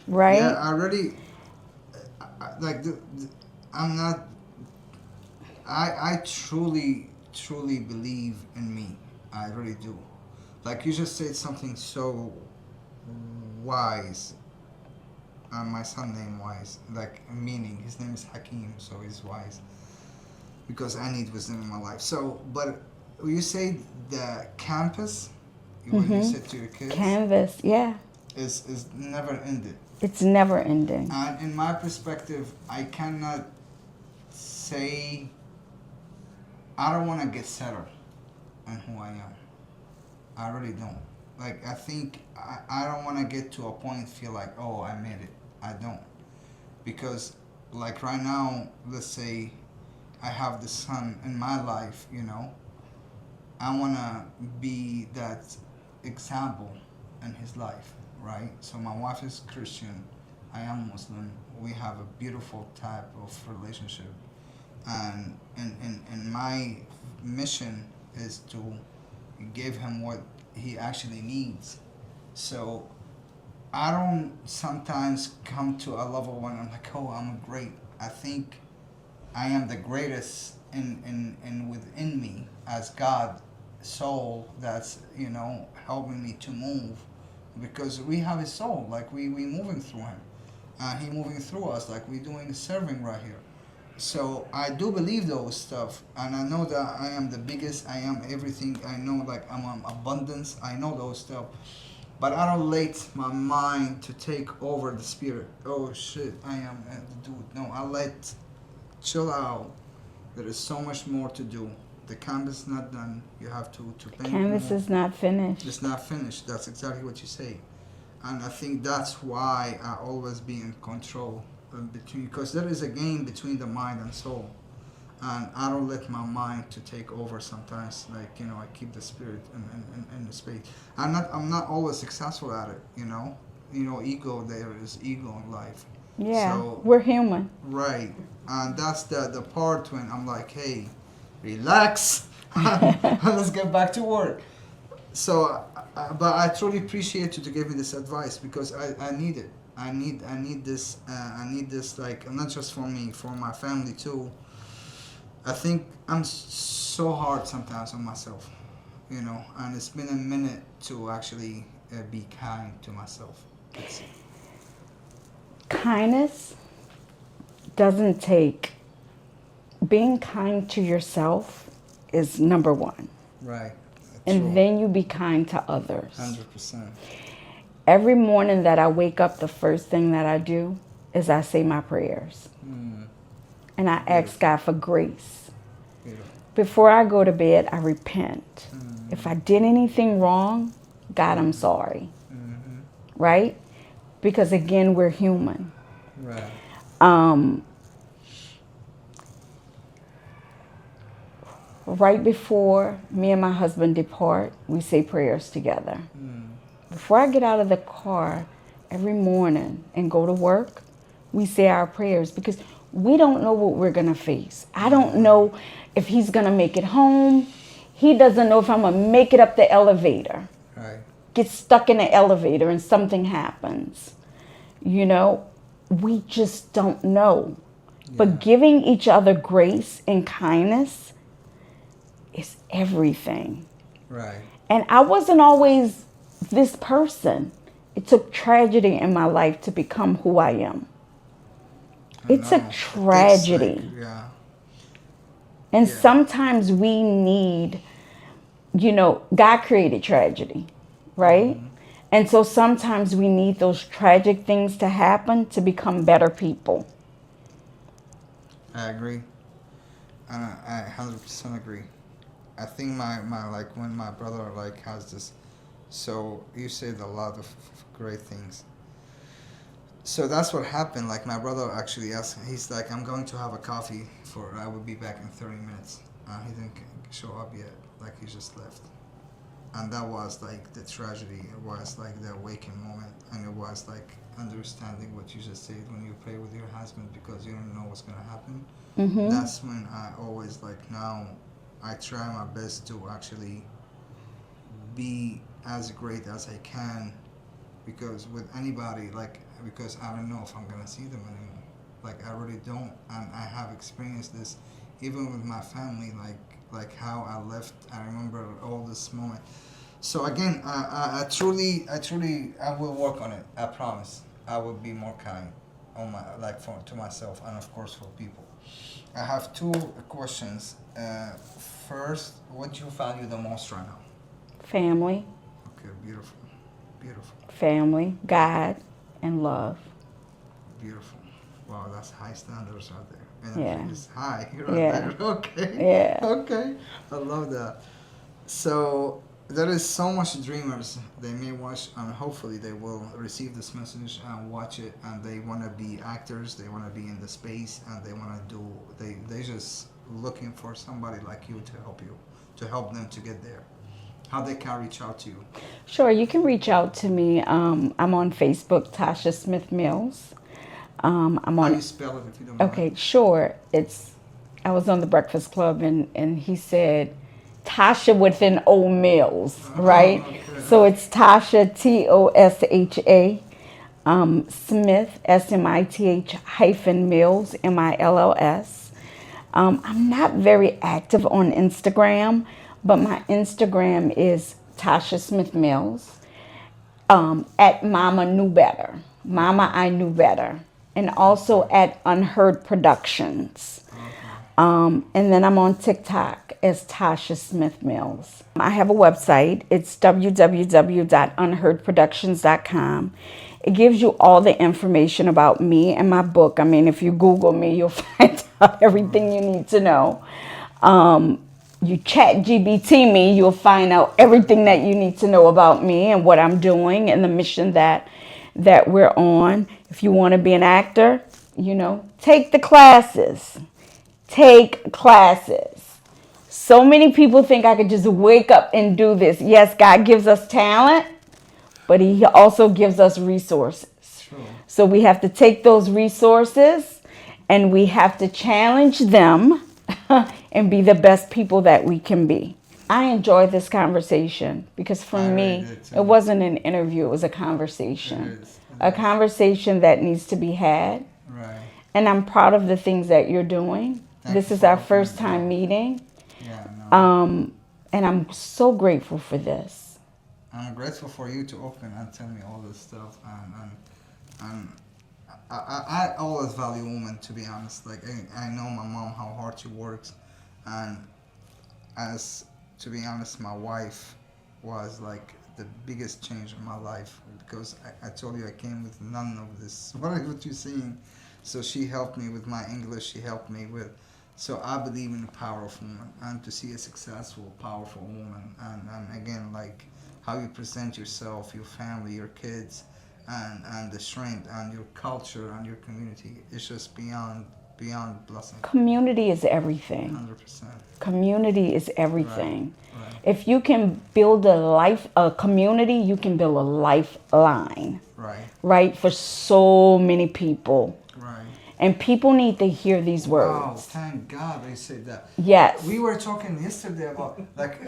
Right? Yeah, I really like I'm not. I truly believe in me. I really do. Like you just said something so wise. My son named Wise, like meaning his name is Hakeem, so he's wise. Because I need wisdom in my life. So, but you say the campus, what you said to your kids, Canvas, yeah. is never ended. It's never ending. And in my perspective, I cannot say I don't want to get settled in who I am. I really don't. Like, I think I don't want to get to a point and feel like, oh, I made it. I don't. Because, like, right now, let's say I have the son in my life, you know. I want to be that example in his life, right? So my wife is Christian. I am Muslim. We have a beautiful type of relationship. And my mission is to give him what he actually needs. So I don't sometimes come to a level when I'm like, oh, I'm great. I think I am the greatest in within me as God soul that's, you know, helping me to move, because we have his soul, like we moving through him, he moving through us, like we doing serving right here. So I do believe those stuff, and I know that I am the biggest, I am everything, I know, like I'm abundance, I know those stuff. but I don't let my mind to take over the spirit. Oh shit, I am the dude. No, I let chill out. There is so much more to do. The canvas is not done. You have to paint Canvas more. is not finished. It's not finished. That's exactly what you say, and I think that's why I always be in control between, because there is a game between the mind and soul, and I don't let my mind to take over sometimes. Like, you know, I keep the spirit in the space. I'm not always successful at it. You know, ego. There is ego in life. Yeah, So, we're human. right, and that's the part when I'm like, hey, relax, let's get back to work. So, but I truly appreciate you to give me this advice, because I need it. I need this. I need this, like, not just for me, for my family too. I think I'm so hard sometimes on myself, and it's been a minute to actually be kind to myself. Kindness doesn't take. Being kind to yourself is number one. Right. And then you be kind to others. 100%. Every morning that I wake up, the first thing that I do is I say my prayers. And I ask God for grace. Beautiful. Before I go to bed, I repent. If I did anything wrong, God, I'm sorry. Right? Because again, we're human. Right. Right before me and my husband depart, we say prayers together. Before I get out of the car every morning and go to work, we say our prayers, because we don't know what we're going to face. I don't know if he's going to make it home. He doesn't know if I'm going to make it up the elevator. Right. Get stuck in the elevator and something happens. We just don't know. Yeah. But giving each other grace and kindness is everything. Right. And I wasn't always this person. It took tragedy in my life to become who I am. It's a tragedy. Yeah. And sometimes we need, God created tragedy, right? And so sometimes we need those tragic things to happen to become better people. I agree. I 100% agree. I think my like, when my brother like has this, so you said a lot of great things. So that's what happened. Like, my brother actually asked, he's like, I'm going to have a coffee I will be back in 30 minutes. He didn't show up yet. Like, he just left. And that was like the tragedy. It was like the awakening moment. And it was like understanding what you just said, when you pray with your husband because you don't know what's going to happen. That's when I always, like, now I try my best to actually be as great as I can, because with anybody, like, because I don't know if I'm gonna see them anymore. Like, I really don't, and I have experienced this even with my family, like how I left. I remember all this moment. So again, I truly I will work on it. I promise. I will be more kind on to myself, and of course for people. I have two questions. First, what do you value the most right now? Family. Okay, beautiful. Family, God, and love. Beautiful. Wow, that's high standards right there. And it's high right there. Okay. Yeah. Okay. I love that. So there is so much dreamers. They may watch, and hopefully they will receive this message and watch it, and they want to be actors. They want to be in the space, and they want to do. They just looking for somebody like you to help them to get there. How they can reach out to you? Sure, you can reach out to me. I'm on Facebook, Tosha Smith Mills. I'm on. How do you spell it, if you don't mind? Okay, sure. I was on the Breakfast Club, and he said Tosha with an O Mills, right? Okay. So it's Tosha, Tosha, Smith, SMITH Mills, MILLS. I'm not very active on Instagram, but my Instagram is Tosha Smith Mills, at Mama Knew Better. Mama I Knew Better. And also at Unheard Productions. And then I'm on TikTok as Tosha Smith Mills. I have a website. It's www.unheardproductions.com. It gives you all the information about me and my book. I mean, if you Google me, you'll find out everything you need to know. You chat GBT me, you'll find out everything that you need to know about me and what I'm doing and the mission that we're on. If you want to be an actor, take the classes. Take classes. So many people think I could just wake up and do this. Yes, God gives us talent, but He also gives us resources. True. So we have to take those resources and we have to challenge them and be the best people that we can be. I enjoyed this conversation because for me, it wasn't an interview, it was a conversation. A conversation that needs to be had. Right. And I'm proud of the things that you're doing. This is our first time meeting. Yeah, no. And I'm so grateful for this. I'm grateful for you to open and tell me all this stuff. And I always value women, to be honest. Like, I know my mom, how hard she works. And to be honest, my wife was like the biggest change in my life, because I told you I came with none of this. What you're seeing. So she helped me with my English. She helped me with. So I believe in the power of women, and to see a successful, powerful woman, and again, like how you present yourself, your family, your kids, and the strength and your culture and your community. It's just beyond blessing. Community is everything. 100%. Community is everything. Right. If you can build a community, you can build a lifeline. Right. Right? For so many people. Right. And people need to hear these words. Wow, thank God they said that. Yes. We were talking yesterday about, like,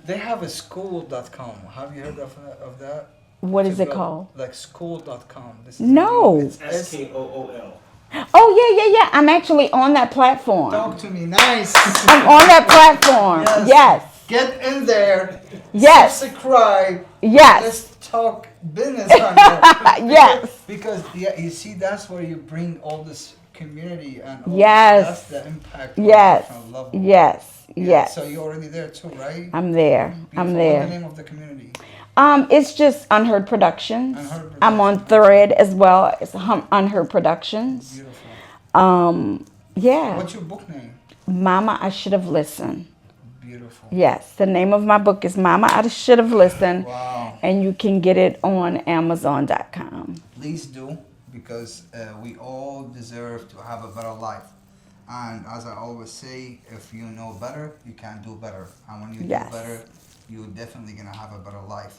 they have a school.com. Have you heard of that? What is it called? Like school.com. No. It's SKOOL. Oh, yeah. I'm actually on that platform. Talk to me, nice. I'm on that platform. Yes. Get in there. Yes. Subscribe. Yes. Let's talk business on there. Yes. Because you see, that's where you bring all this community and all Yes. that's the impact. Yes. From love. Yes. Yeah, Yes. So you're already there too, right? I'm there. Beautiful. I'm What's there. the name of the community? It's just Unheard Productions. Unheard I'm on Thread as well. It's Unheard Productions. Beautiful. Yeah. What's your book name? Mama, I Should Have Listened. Beautiful. Yes, the name of my book is Mama, I Should Have Listened. Wow. And you can get it on Amazon.com. Please do, because we all deserve to have a better life. And as I always say, if you know better, you can do better. And when you Yes. do better, you're definitely going to have a better life.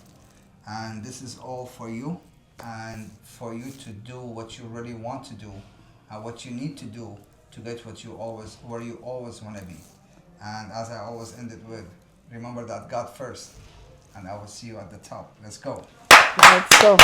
And this is all for you, and for you to do what you really want to do, and what you need to do to get where you always want to be. And as I always end it with, remember that God first, and I will see you at the top. Let's go. Let's go.